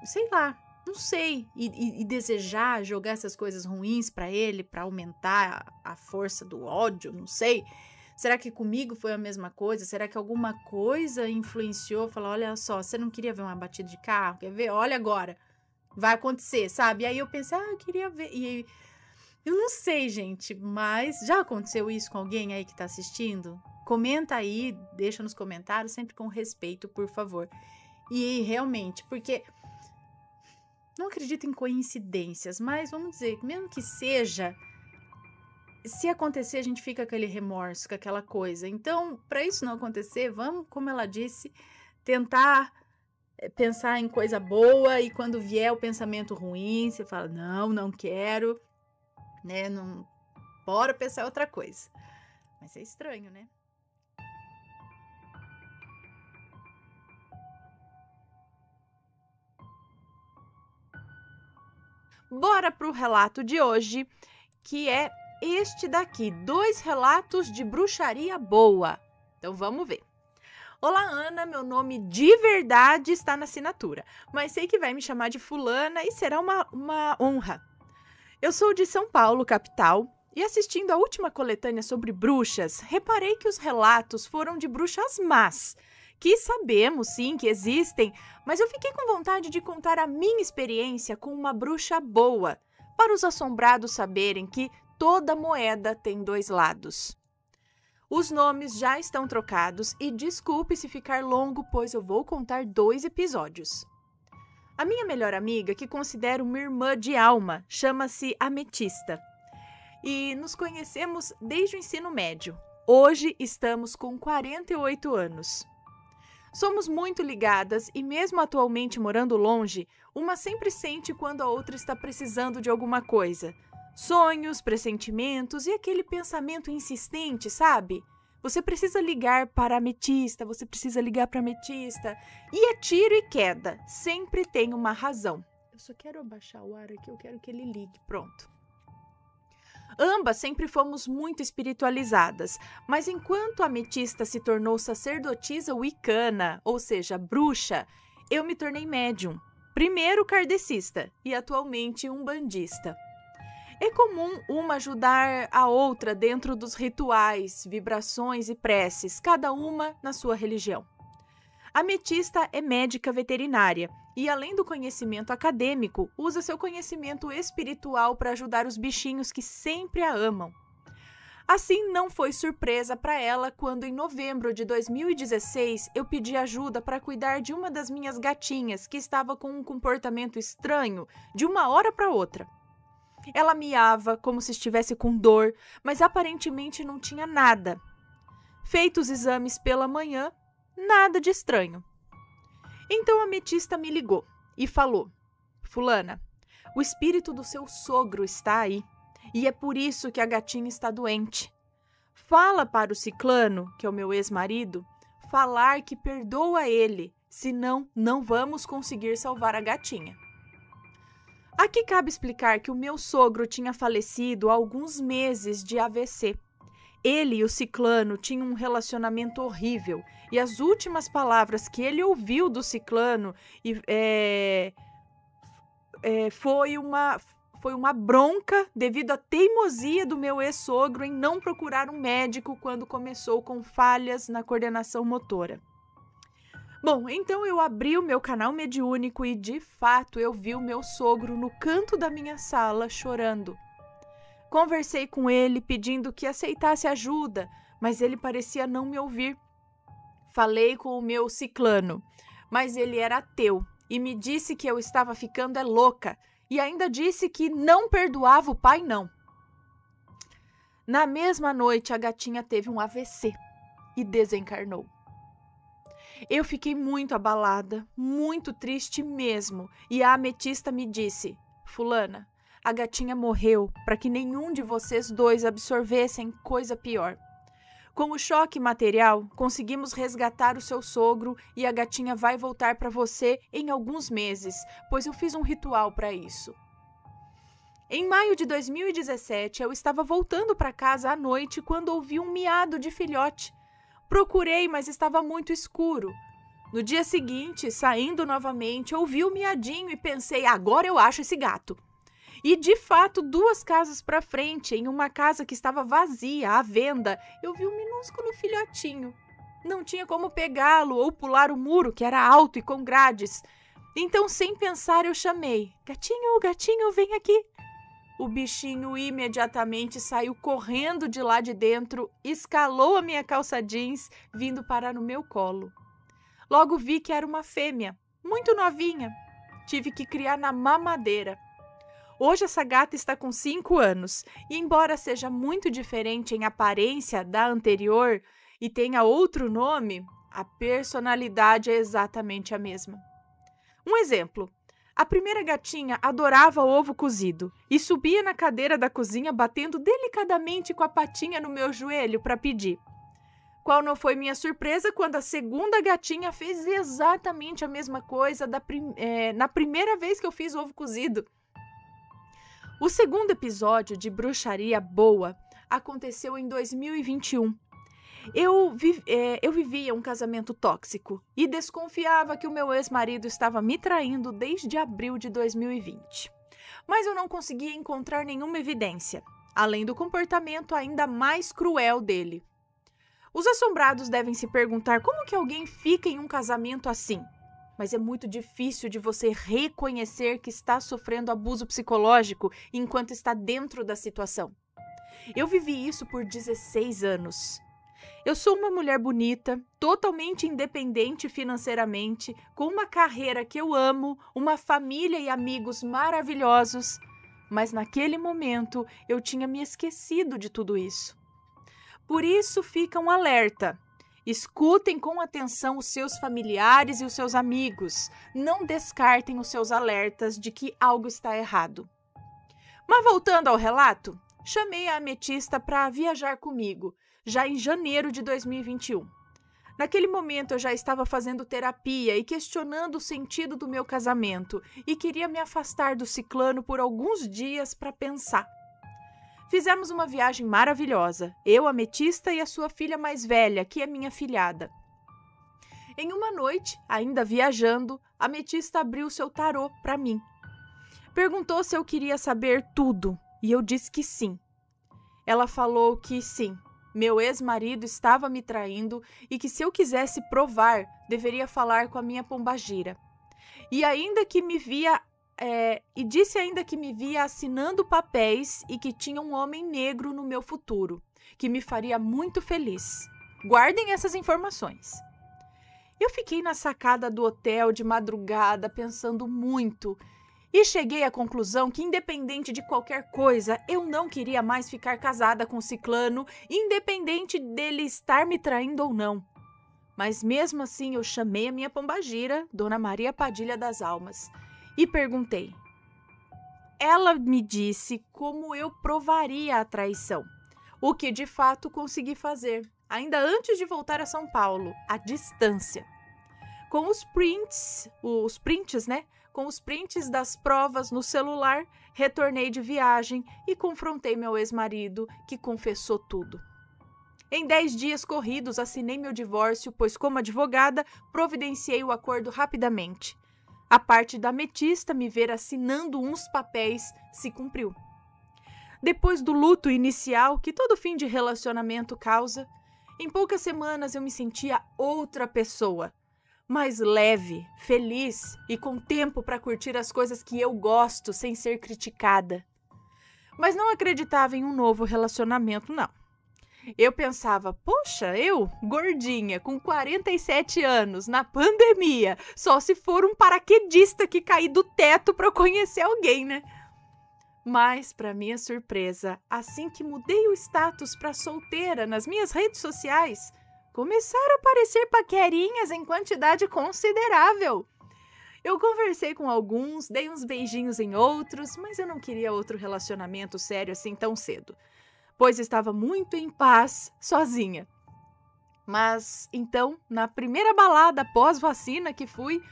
[SPEAKER 1] sei lá, não sei, e desejar jogar essas coisas ruins para ele, para aumentar a força do ódio, não sei. Será que comigo foi a mesma coisa? Será que alguma coisa influenciou? Falar, olha só, você não queria ver uma batida de carro? Quer ver? Olha agora. Vai acontecer, sabe? E aí eu pensei, eu queria ver. E eu não sei, gente, mas já aconteceu isso com alguém aí que tá assistindo? Comenta aí, deixa nos comentários, sempre com respeito, por favor. E realmente, porque não acredito em coincidências, mas vamos dizer, mesmo que seja, se acontecer, a gente fica com aquele remorso, com aquela coisa. Então, para isso não acontecer, vamos, como ela disse, tentar pensar em coisa boa, e quando vier o pensamento ruim, você fala, não quero, né, não, bora pensar outra coisa. Mas é estranho, né? Bora pro relato de hoje, que é este daqui, 2 relatos de bruxaria boa. Então vamos ver. Olá, Ana, meu nome de verdade está na assinatura, mas sei que vai me chamar de fulana e será uma honra. Eu sou de São Paulo, capital, e assistindo a última coletânea sobre bruxas, reparei que os relatos foram de bruxas más, que sabemos sim que existem, mas eu fiquei com vontade de contar a minha experiência com uma bruxa boa, para os assombrados saberem que toda moeda tem 2 lados. Os nomes já estão trocados e desculpe se ficar longo, pois eu vou contar 2 episódios. A minha melhor amiga, que considero uma irmã de alma, chama-se Ametista. E nos conhecemos desde o ensino médio. Hoje estamos com 48 anos. Somos muito ligadas e mesmo atualmente morando longe, uma sempre sente quando a outra está precisando de alguma coisa. Sonhos, pressentimentos e aquele pensamento insistente, sabe? Você precisa ligar para a Ametista, você precisa ligar para a Ametista. E é tiro e queda, sempre tem uma razão. Eu só quero abaixar o ar aqui, eu quero que ele ligue, pronto. Ambas sempre fomos muito espiritualizadas, mas enquanto a Ametista se tornou sacerdotisa wicana, ou seja, bruxa, eu me tornei médium. Primeiro kardecista e atualmente umbandista. É comum uma ajudar a outra dentro dos rituais, vibrações e preces, cada uma na sua religião. A Ametista é médica veterinária e, além do conhecimento acadêmico, usa seu conhecimento espiritual para ajudar os bichinhos que sempre a amam. Assim, não foi surpresa para ela quando, em novembro de 2016, eu pedi ajuda para cuidar de uma das minhas gatinhas que estava com um comportamento estranho de uma hora para outra. Ela miava como se estivesse com dor, mas aparentemente não tinha nada. Feitos os exames pela manhã, nada de estranho. Então a ametista me ligou e falou: Fulana, o espírito do seu sogro está aí. E é por isso que a gatinha está doente. Fala para o ciclano, que é o meu ex-marido, falar que perdoa ele, senão não vamos conseguir salvar a gatinha. Aqui cabe explicar que o meu sogro tinha falecido há alguns meses de AVC. Ele e o ciclano tinham um relacionamento horrível e as últimas palavras que ele ouviu do ciclano foi uma bronca devido à teimosia do meu ex-sogro em não procurar um médico quando começou com falhas na coordenação motora. Bom, então eu abri o meu canal mediúnico e, de fato, eu vi o meu sogro no canto da minha sala chorando. Conversei com ele pedindo que aceitasse ajuda, mas ele parecia não me ouvir. Falei com o meu ciclano, mas ele era ateu e me disse que eu estava ficando louca. E ainda disse que não perdoava o pai, não. Na mesma noite, a gatinha teve um AVC e desencarnou. Eu fiquei muito abalada, muito triste mesmo, e a ametista me disse: Fulana, a gatinha morreu para que nenhum de vocês dois absorvessem coisa pior. Com o choque material, conseguimos resgatar o seu sogro e a gatinha vai voltar para você em alguns meses, pois eu fiz um ritual para isso. Em maio de 2017, eu estava voltando para casa à noite quando ouvi um miado de filhote. Procurei, mas estava muito escuro. No dia seguinte, saindo novamente, ouvi o miadinho e pensei: agora eu acho esse gato. E, de fato, 2 casas para frente, em uma casa que estava vazia, à venda, eu vi um minúsculo filhotinho. Não tinha como pegá-lo ou pular o muro, que era alto e com grades. Então, sem pensar, eu chamei: Gatinho, gatinho, vem aqui. O bichinho imediatamente saiu correndo de lá de dentro, escalou a minha calça jeans, vindo parar no meu colo. Logo vi que era uma fêmea, muito novinha. Tive que criar na mamadeira. Hoje essa gata está com 5 anos e, embora seja muito diferente em aparência da anterior e tenha outro nome, a personalidade é exatamente a mesma. Um exemplo: a primeira gatinha adorava ovo cozido e subia na cadeira da cozinha batendo delicadamente com a patinha no meu joelho para pedir. Qual não foi minha surpresa quando a segunda gatinha fez exatamente a mesma coisa na primeira vez que eu fiz ovo cozido. O segundo episódio de Bruxaria Boa aconteceu em 2021. Eu vivia um casamento tóxico e desconfiava que o meu ex-marido estava me traindo desde abril de 2020. Mas eu não conseguia encontrar nenhuma evidência, além do comportamento ainda mais cruel dele. Os assombrados devem se perguntar como que alguém fica em um casamento assim. Mas é muito difícil de você reconhecer que está sofrendo abuso psicológico enquanto está dentro da situação. Eu vivi isso por 16 anos. Eu sou uma mulher bonita, totalmente independente financeiramente, com uma carreira que eu amo, uma família e amigos maravilhosos, mas naquele momento eu tinha me esquecido de tudo isso. Por isso fica um alerta. Escutem com atenção os seus familiares e os seus amigos. Não descartem os seus alertas de que algo está errado. Mas voltando ao relato, chamei a ametista para viajar comigo, já em janeiro de 2021. Naquele momento eu já estava fazendo terapia e questionando o sentido do meu casamento e queria me afastar do ciclano por alguns dias para pensar. Fizemos uma viagem maravilhosa, eu, a ametista e a sua filha mais velha, que é minha filhada. Em uma noite, ainda viajando, a ametista abriu seu tarô para mim. Perguntou se eu queria saber tudo, e eu disse que sim. Ela falou que sim, meu ex-marido estava me traindo e que se eu quisesse provar, deveria falar com a minha pombagira. E disse ainda que me via assinando papéis e que tinha um homem negro no meu futuro. que me faria muito feliz. Guardem essas informações. Eu fiquei na sacada do hotel de madrugada pensando muito e cheguei à conclusão que, independente de qualquer coisa, eu não queria mais ficar casada com Ciclano, independente dele estar me traindo ou não. Mas mesmo assim eu chamei a minha pombagira, Dona Maria Padilha das Almas, e perguntei. Ela me disse como eu provaria a traição, o que de fato consegui fazer, ainda antes de voltar a São Paulo, à distância. Com os prints, né? Com os prints das provas no celular, retornei de viagem e confrontei meu ex-marido, que confessou tudo. Em 10 dias corridos, assinei meu divórcio, pois como advogada, providenciei o acordo rapidamente. A parte da ametista me ver assinando uns papéis se cumpriu. Depois do luto inicial que todo fim de relacionamento causa, em poucas semanas eu me sentia outra pessoa, mais leve, feliz e com tempo para curtir as coisas que eu gosto sem ser criticada. Mas não acreditava em um novo relacionamento, não. Eu pensava, poxa, eu, gordinha, com 47 anos, na pandemia, só se for um paraquedista que cair do teto para eu conhecer alguém, né? Mas, para minha surpresa, assim que mudei o status para solteira nas minhas redes sociais, começaram a aparecer paquerinhas em quantidade considerável. Eu conversei com alguns, dei uns beijinhos em outros, mas eu não queria outro relacionamento sério assim tão cedo, pois estava muito em paz sozinha. Mas, então, na primeira balada pós-vacina que fui,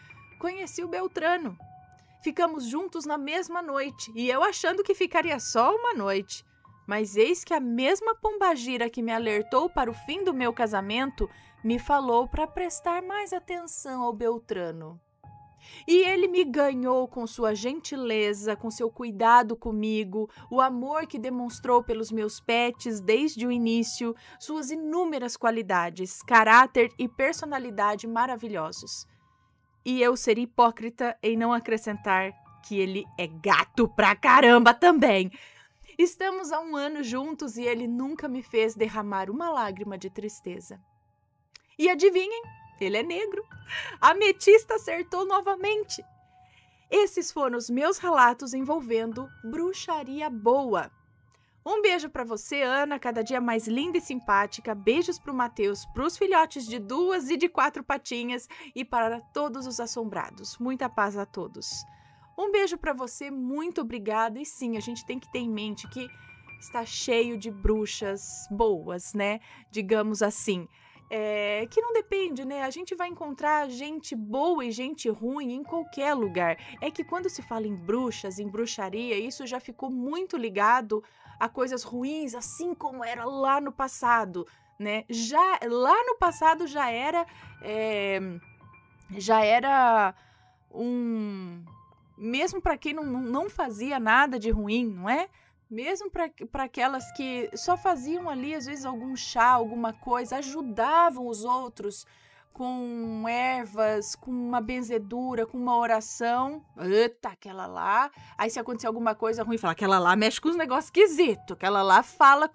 [SPEAKER 1] conheci o Beltrano. Ficamos juntos na mesma noite, e eu achando que ficaria só uma noite. Mas eis que a mesma pombagira que me alertou para o fim do meu casamento me falou para prestar mais atenção ao Beltrano. E ele me ganhou com sua gentileza, com seu cuidado comigo, o amor que demonstrou pelos meus pets desde o início, suas inúmeras qualidades, caráter e personalidade maravilhosos. E eu ser hipócrita em não acrescentar que ele é gato pra caramba também. Estamos há 1 ano juntos e ele nunca me fez derramar uma lágrima de tristeza. E adivinhem? Ele é negro. A ametista acertou novamente. Esses foram os meus relatos envolvendo bruxaria boa. Um beijo para você, Ana, cada dia mais linda e simpática. Beijos para o Matheus, para os filhotes de 2 e de 4 patinhas e para todos os assombrados. Muita paz a todos. Um beijo para você, muito obrigada. E sim, a gente tem que ter em mente que está cheio de bruxas boas, né? Digamos assim. Que não depende, né? A gente vai encontrar gente boa e gente ruim em qualquer lugar. É que quando se fala em bruxas, em bruxaria, isso já ficou muito ligado a coisas ruins, assim como era lá no passado, né? Lá no passado já era mesmo para quem não fazia nada de ruim, não é? Mesmo para aquelas que só faziam ali, às vezes, algum chá, alguma coisa, ajudavam os outros com ervas, com uma benzedura, com uma oração. Eita, aquela lá. Aí se acontecer alguma coisa ruim, fala, aquela lá mexe com os negócios esquisitos, aquela lá fala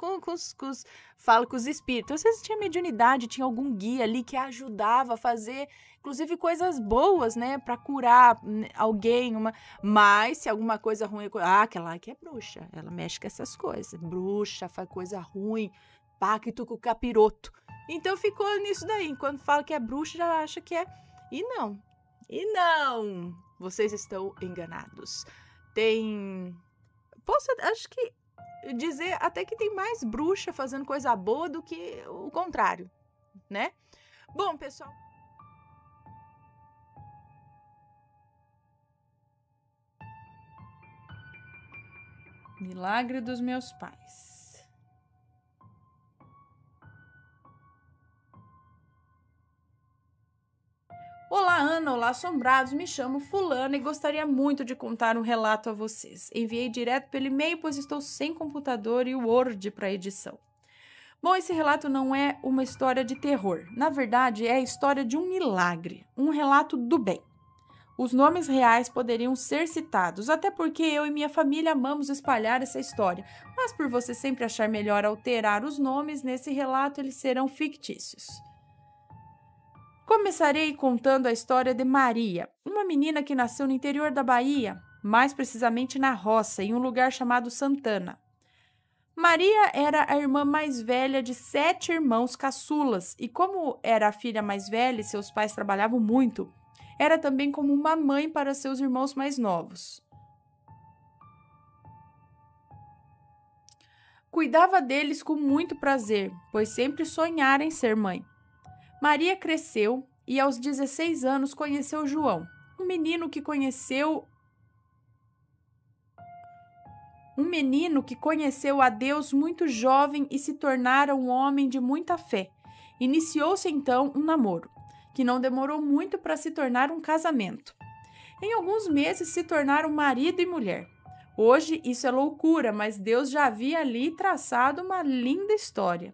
[SPEAKER 1] fala com os espíritos. Às vezes tinha mediunidade, tinha algum guia ali que ajudava a fazer, inclusive, coisas boas, né, para curar alguém. Mas se alguma coisa ruim, aquela lá que é bruxa, ela mexe com essas coisas. Bruxa, faz coisa ruim, pacto com o capiroto. Então ficou nisso daí. Quando fala que é bruxa, já acha que é. E não. Vocês estão enganados. Acho que dizer até que tem mais bruxa fazendo coisa boa do que o contrário, né? Bom, pessoal. Milagre dos meus pais. Olá, Ana, olá, assombrados, me chamo Fulana e gostaria muito de contar um relato a vocês. Enviei direto pelo e-mail, pois estou sem computador e Word para edição. Bom, esse relato não é uma história de terror. Na verdade, é a história de um milagre, um relato do bem. os nomes reais poderiam ser citados, até porque eu e minha família amamos espalhar essa história, mas por você sempre achar melhor alterar os nomes, nesse relato eles serão fictícios. Começarei contando a história de Maria, uma menina que nasceu no interior da Bahia, mais precisamente na roça, em um lugar chamado Santana. Maria era a irmã mais velha de 7 irmãos caçulas, e como era a filha mais velha e seus pais trabalhavam muito, era também como uma mãe para seus irmãos mais novos. Cuidava deles com muito prazer, pois sempre sonhara em ser mãe. Maria cresceu e aos 16 anos conheceu João, um menino que conheceu a Deus muito jovem e se tornara um homem de muita fé. Iniciou-se então um namoro, que não demorou muito para se tornar um casamento. Em alguns meses se tornaram marido e mulher. Hoje isso é loucura, mas Deus já havia ali traçado uma linda história.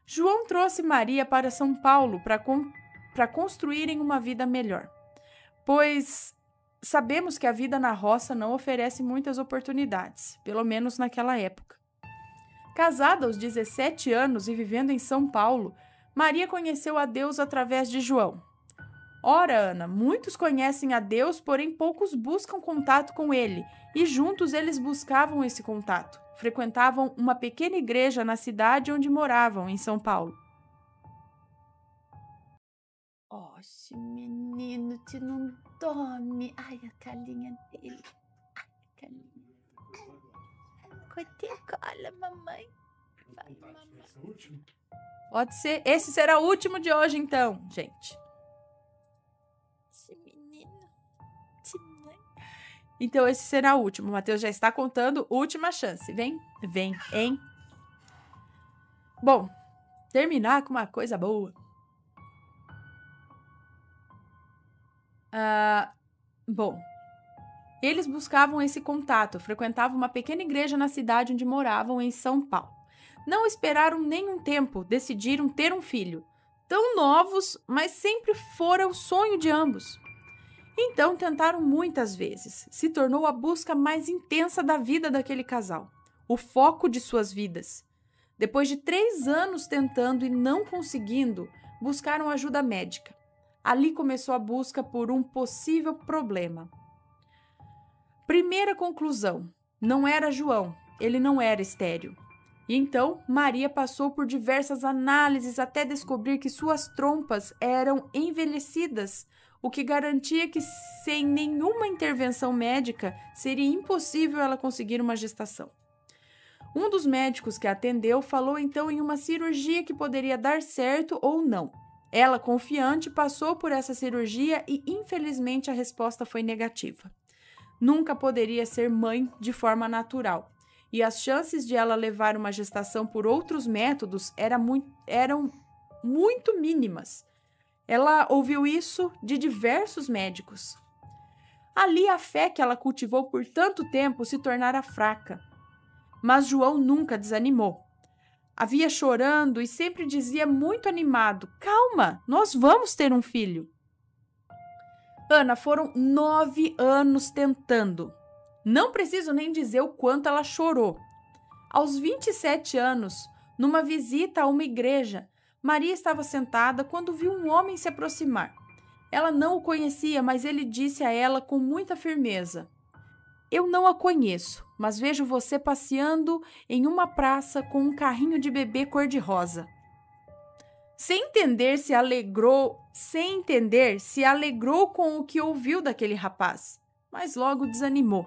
[SPEAKER 1] João trouxe Maria para São Paulo para construírem uma vida melhor, pois sabemos que a vida na roça não oferece muitas oportunidades, pelo menos naquela época. Casada aos 17 anos e vivendo em São Paulo, Maria conheceu a Deus através de João. Ora, Ana, muitos conhecem a Deus, porém poucos buscam contato com Ele, e juntos eles buscavam esse contato. Frequentavam uma pequena igreja na cidade onde moravam, em São Paulo. Esse menino, te não dorme. Ai, a carinha dele. Ai, a carinha. Cola, mamãe. Vai, mamãe. Pode ser. Esse será o último de hoje, então, gente. Esse menino. Então, esse será o último. O Mateus já está contando. Última chance. Vem, hein? Bom, terminar com uma coisa boa. Bom, eles buscavam esse contato, frequentavam uma pequena igreja na cidade onde moravam, em São Paulo. Não esperaram nenhum tempo, decidiram ter um filho. Tão novos, mas sempre fora o sonho de ambos. Então tentaram muitas vezes. Se tornou a busca mais intensa da vida daquele casal, o foco de suas vidas. Depois de 3 anos tentando e não conseguindo, buscaram ajuda médica. Ali começou a busca por um possível problema. Primeira conclusão: não era João, ele não era estéril. E então, Maria passou por diversas análises até descobrir que suas trompas eram envelhecidas, o que garantia que, sem nenhuma intervenção médica, seria impossível ela conseguir uma gestação. Um dos médicos que a atendeu falou então em uma cirurgia que poderia dar certo ou não. Ela, confiante, passou por essa cirurgia e, infelizmente, a resposta foi negativa. Nunca poderia ser mãe de forma natural, e as chances de ela levar uma gestação por outros métodos eram muito mínimas. Ela ouviu isso de diversos médicos. Ali, a fé que ela cultivou por tanto tempo se tornara fraca. Mas João nunca desanimou. Havia chorando e sempre dizia muito animado: calma, nós vamos ter um filho. Ana, foram 9 anos tentando. Não preciso nem dizer o quanto ela chorou. Aos 27 anos, numa visita a uma igreja, Maria estava sentada quando viu um homem se aproximar. Ela não o conhecia, mas ele disse a ela com muita firmeza: eu não a conheço, mas vejo você passeando em uma praça com um carrinho de bebê cor-de-rosa. Sem entender, se alegrou com o que ouviu daquele rapaz, mas logo desanimou.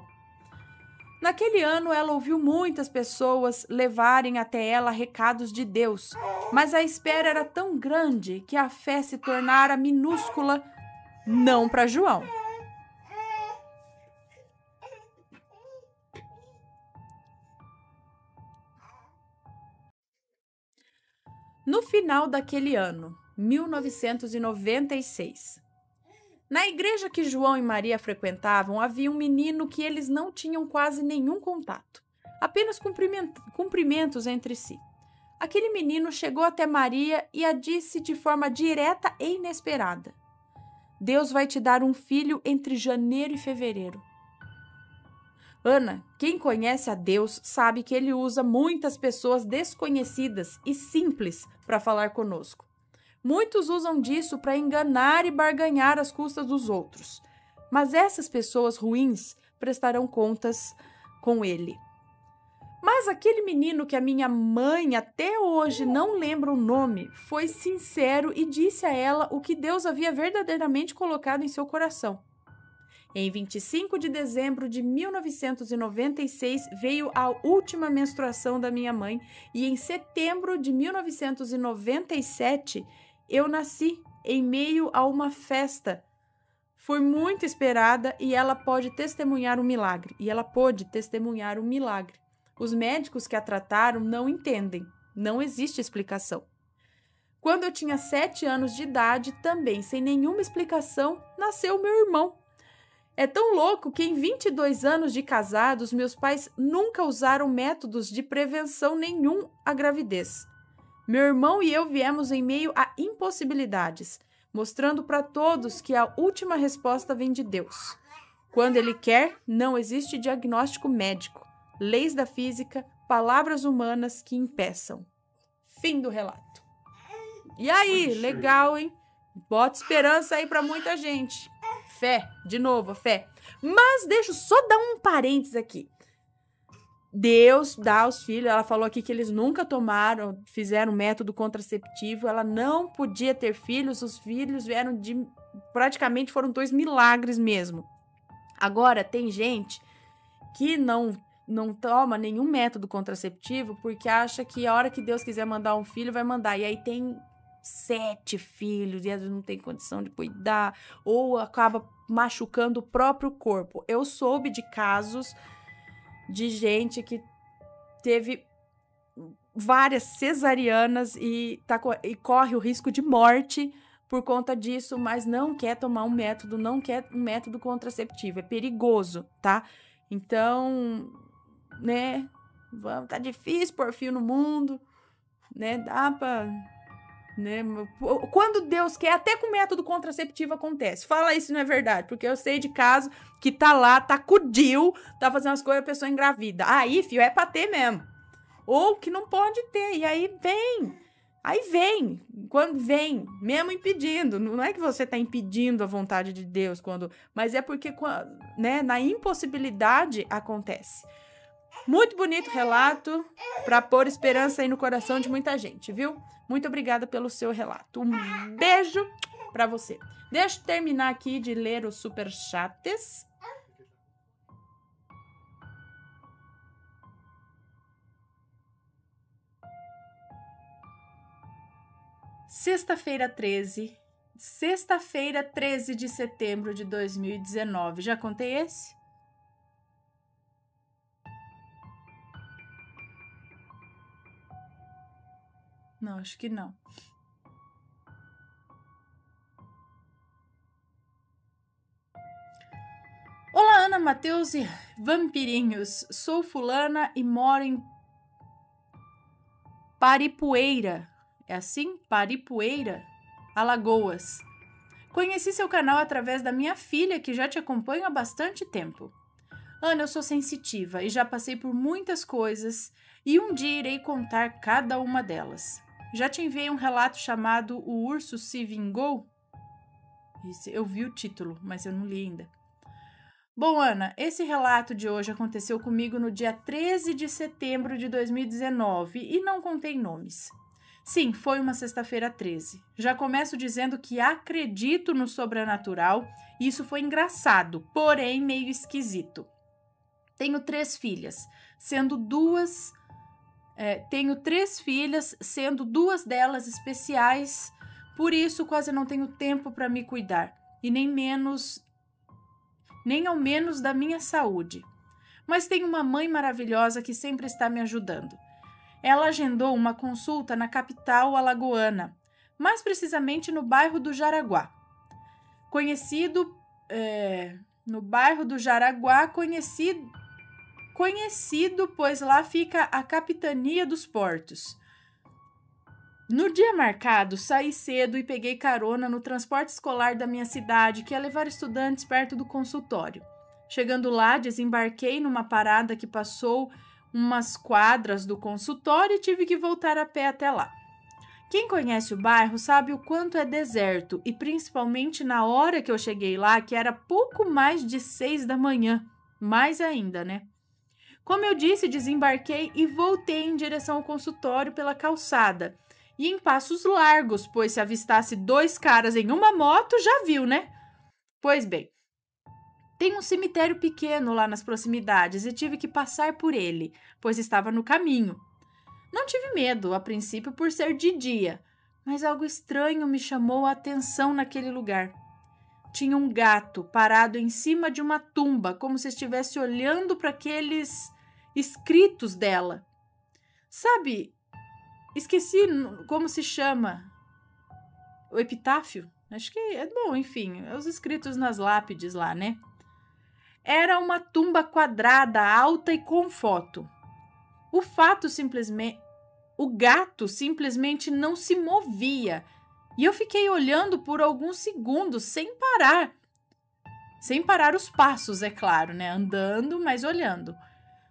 [SPEAKER 1] Naquele ano, ela ouviu muitas pessoas levarem até ela recados de Deus, mas a espera era tão grande que a fé se tornara minúscula, não para João. No final daquele ano, 1996, na igreja que João e Maria frequentavam, havia um menino que eles não tinham quase nenhum contato, apenas cumprimentos entre si. Aquele menino chegou até Maria e a disse de forma direta e inesperada: Deus vai te dar um filho entre janeiro e fevereiro. Ana, quem conhece a Deus sabe que ele usa muitas pessoas desconhecidas e simples para falar conosco. Muitos usam disso para enganar e barganhar às custas dos outros. Mas essas pessoas ruins prestarão contas com ele. Mas aquele menino que a minha mãe até hoje não lembra o nome, foi sincero e disse a ela o que Deus havia verdadeiramente colocado em seu coração. Em 25 de dezembro de 1996 veio a última menstruação da minha mãe e em setembro de 1997 eu nasci em meio a uma festa. Fui muito esperada e ela pôde testemunhar um milagre. Os médicos que a trataram não entendem. Não existe explicação. Quando eu tinha 7 anos de idade, também sem nenhuma explicação, nasceu meu irmão. É tão louco que em 22 anos de casados, meus pais nunca usaram métodos de prevenção nenhum à gravidez. Meu irmão e eu viemos em meio a impossibilidades, mostrando para todos que a última resposta vem de Deus. Quando Ele quer, não existe diagnóstico médico, leis da física, palavras humanas que impeçam. Fim do relato. E aí, legal, hein? Bota esperança aí para muita gente. Fé, de novo, fé. Mas deixa eu só dar um parênteses aqui. Deus dá aos filhos, ela falou aqui que eles nunca fizeram método contraceptivo, ela não podia ter filhos, os filhos vieram praticamente foram 2 milagres mesmo. Agora, tem gente que não toma nenhum método contraceptivo porque acha que a hora que Deus quiser mandar um filho, vai mandar. E aí tem 7 filhos e às vezes não tem condição de cuidar ou acaba machucando o próprio corpo. Eu soube de casos de gente que teve várias cesarianas e corre o risco de morte por conta disso, mas não quer tomar um método contraceptivo. É perigoso, tá? Então, né? Tá difícil pôr fio no mundo, né? Dá pra... Né? Quando Deus quer, até com método contraceptivo acontece. Fala isso, não é verdade, porque eu sei de caso que tá lá, tá com o DIU, tá fazendo as coisas, a pessoa engravida. Aí, filho, é pra ter mesmo. Ou que não pode ter, e aí vem, quando vem, mesmo impedindo. Não é que você tá impedindo a vontade de Deus, mas é porque, né, na impossibilidade acontece. Muito bonito relato para pôr esperança aí no coração de muita gente, viu? Muito obrigada pelo seu relato. Um beijo para você. Deixa eu terminar aqui de ler os superchats. Sexta-feira 13 de setembro de 2019. Já contei esse? Não, acho que não. Olá, Ana, Matheus e vampirinhos. Sou fulana e moro em Paripueira. É assim? Paripueira? Alagoas. Conheci seu canal através da minha filha, que já te acompanha há bastante tempo. Ana, eu sou sensitiva e já passei por muitas coisas e um dia irei contar cada uma delas. Já te enviei um relato chamado O Urso se Vingou? Eu vi o título, mas eu não li ainda. Bom, Ana, esse relato de hoje aconteceu comigo no dia 13 de setembro de 2019 e não contei nomes. Sim, foi uma sexta-feira 13. Já começo dizendo que acredito no sobrenatural e isso foi engraçado, porém meio esquisito. Tenho 3 filhas, sendo 2 delas especiais, por isso quase não tenho tempo para me cuidar, e nem ao menos da minha saúde. Mas tenho uma mãe maravilhosa que sempre está me ajudando. Ela agendou uma consulta na capital alagoana, mais precisamente no bairro do Jaraguá. Conhecido, pois lá fica a capitania dos portos. No dia marcado, saí cedo e peguei carona no transporte escolar da minha cidade, que ia levar estudantes perto do consultório. Chegando lá, desembarquei numa parada que passou umas quadras do consultório e tive que voltar a pé até lá. Quem conhece o bairro sabe o quanto é deserto, e principalmente na hora que eu cheguei lá, que era pouco mais de 6 da manhã. Mais ainda, né? Como eu disse, desembarquei e voltei em direção ao consultório pela calçada. E em passos largos, pois se avistasse 2 caras em uma moto, já viu, né? Pois bem, tem um cemitério pequeno lá nas proximidades e tive que passar por ele, pois estava no caminho. Não tive medo, a princípio, por ser de dia, mas algo estranho me chamou a atenção naquele lugar. Tinha um gato parado em cima de uma tumba, como se estivesse olhando para aqueles escritos dela. Sabe, esqueci como se chama. O epitáfio? Acho que é bom, enfim, os escritos nas lápides lá, né? Era uma tumba quadrada, alta e com foto. O gato simplesmente não se movia. E eu fiquei olhando por alguns segundos sem parar. Sem parar os passos, é claro, né? Andando, mas olhando.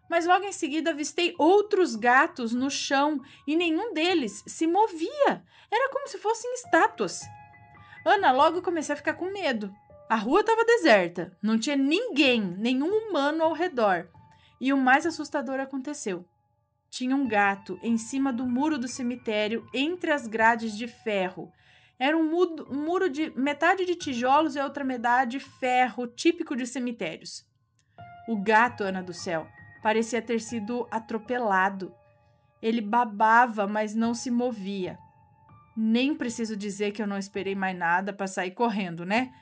[SPEAKER 1] Mas logo em seguida avistei outros gatos no chão e nenhum deles se movia. Era como se fossem estátuas. Ana, logo comecei a ficar com medo. A rua estava deserta, não tinha ninguém, nenhum humano ao redor. E o mais assustador aconteceu. Tinha um gato em cima do muro do cemitério, entre as grades de ferro. Era um muro de metade de tijolos e outra metade de ferro, típico de cemitérios. O gato, Ana do céu, parecia ter sido atropelado. Ele babava, mas não se movia. Nem preciso dizer que eu não esperei mais nada para sair correndo, né?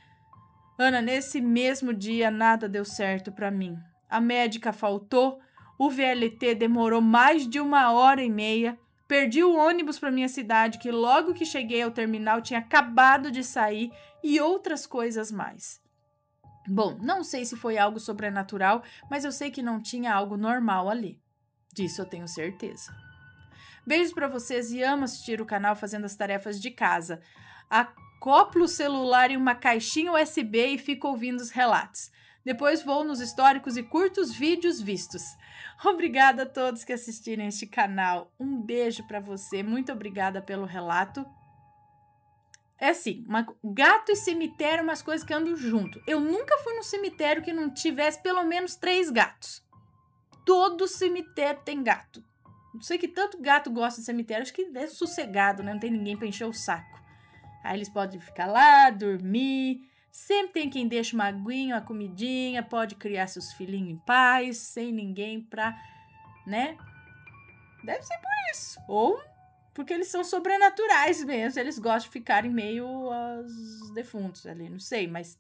[SPEAKER 1] Ana, nesse mesmo dia nada deu certo para mim. A médica faltou, o VLT demorou mais de 1h30, perdi o ônibus para minha cidade, que logo que cheguei ao terminal tinha acabado de sair, e outras coisas mais. Bom, não sei se foi algo sobrenatural, mas eu sei que não tinha algo normal ali. Disso eu tenho certeza. Beijos para vocês e amo assistir o canal fazendo as tarefas de casa. Acoplo o celular em uma caixinha USB e fico ouvindo os relatos. Depois vou nos históricos e curto os vídeos vistos. Obrigada a todos que assistirem este canal. Um beijo para você. Muito obrigada pelo relato. É assim, gato e cemitério são umas coisas que andam junto. Eu nunca fui num cemitério que não tivesse pelo menos 3 gatos. Todo cemitério tem gato. Não sei que tanto gato gosta de cemitério, acho que é sossegado, né? Não tem ninguém pra encher o saco. Aí eles podem ficar lá, dormir. Sempre tem quem deixa uma aguinha, uma comidinha, pode criar seus filhinhos em paz, sem ninguém pra, né? Deve ser por isso. Ou porque eles são sobrenaturais mesmo, eles gostam de ficar em meio aos defuntos ali, não sei, mas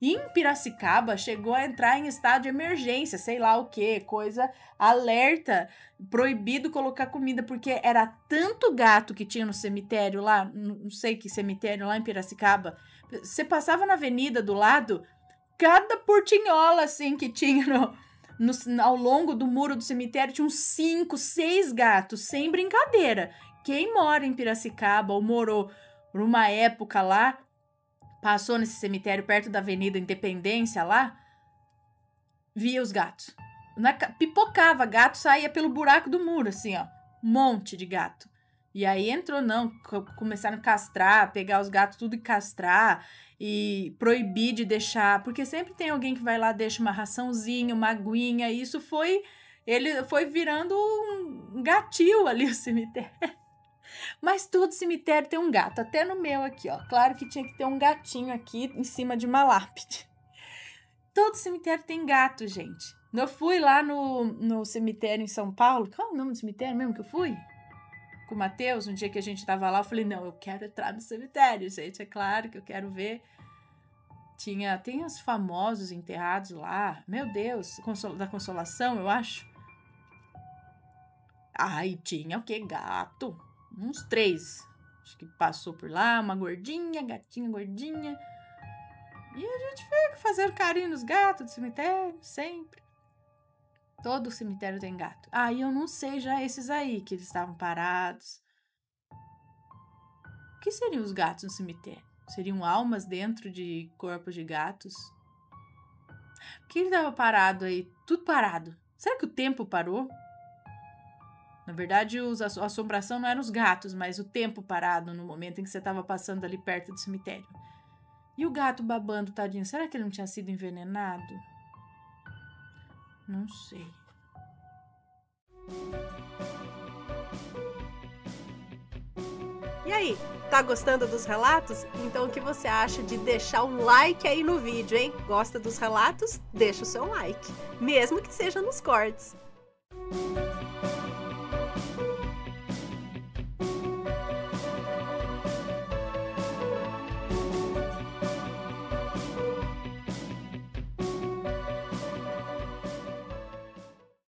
[SPEAKER 1] em Piracicaba chegou a entrar em estado de emergência, sei lá o que, coisa alerta, proibido colocar comida, porque era tanto gato que tinha no cemitério lá, não sei que cemitério lá em Piracicaba, você passava na avenida do lado, cada portinhola assim que tinha ao longo do muro do cemitério tinha uns 5, 6 gatos, sem brincadeira. Quem mora em Piracicaba ou morou por uma época lá, passou nesse cemitério perto da Avenida Independência lá, via os gatos. Pipocava gato, saía pelo buraco do muro, assim, ó. Um monte de gato. E aí entrou, começaram a castrar, pegar os gatos tudo e castrar, e proibir de deixar, porque sempre tem alguém que vai lá, deixa uma raçãozinha, uma aguinha, e isso ele foi virando um gatil ali, o cemitério. Mas todo cemitério tem um gato, até no meu aqui, ó. Claro que tinha que ter um gatinho aqui em cima de uma lápide. Todo cemitério tem gato, gente. Eu fui lá no cemitério em São Paulo. Qual é o nome do cemitério mesmo que eu fui? Com o Matheus, um dia que a gente tava lá, eu falei, não, eu quero entrar no cemitério, gente. É claro que eu quero ver. Tem os famosos enterrados lá. Meu Deus, da Consolação, eu acho. Ai, tinha o quê? Gato. Uns 3. Acho que passou por lá, uma gordinha, gatinha gordinha. E a gente fica fazendo carinho nos gatos do cemitério, sempre. Todo cemitério tem gato. E eu não sei já esses aí, que eles estavam parados. O que seriam os gatos no cemitério? Seriam almas dentro de corpos de gatos? Por que ele estava parado aí? Tudo parado. Será que o tempo parou? Na verdade, a assombração não eram os gatos, mas o tempo parado no momento em que você estava passando ali perto do cemitério. E o gato babando, tadinho, será que ele não tinha sido envenenado? Não sei.
[SPEAKER 3] E aí, tá gostando dos relatos? Então o que você acha de deixar um like aí no vídeo, hein? Gosta dos relatos? Deixa o seu like, mesmo que seja nos cortes.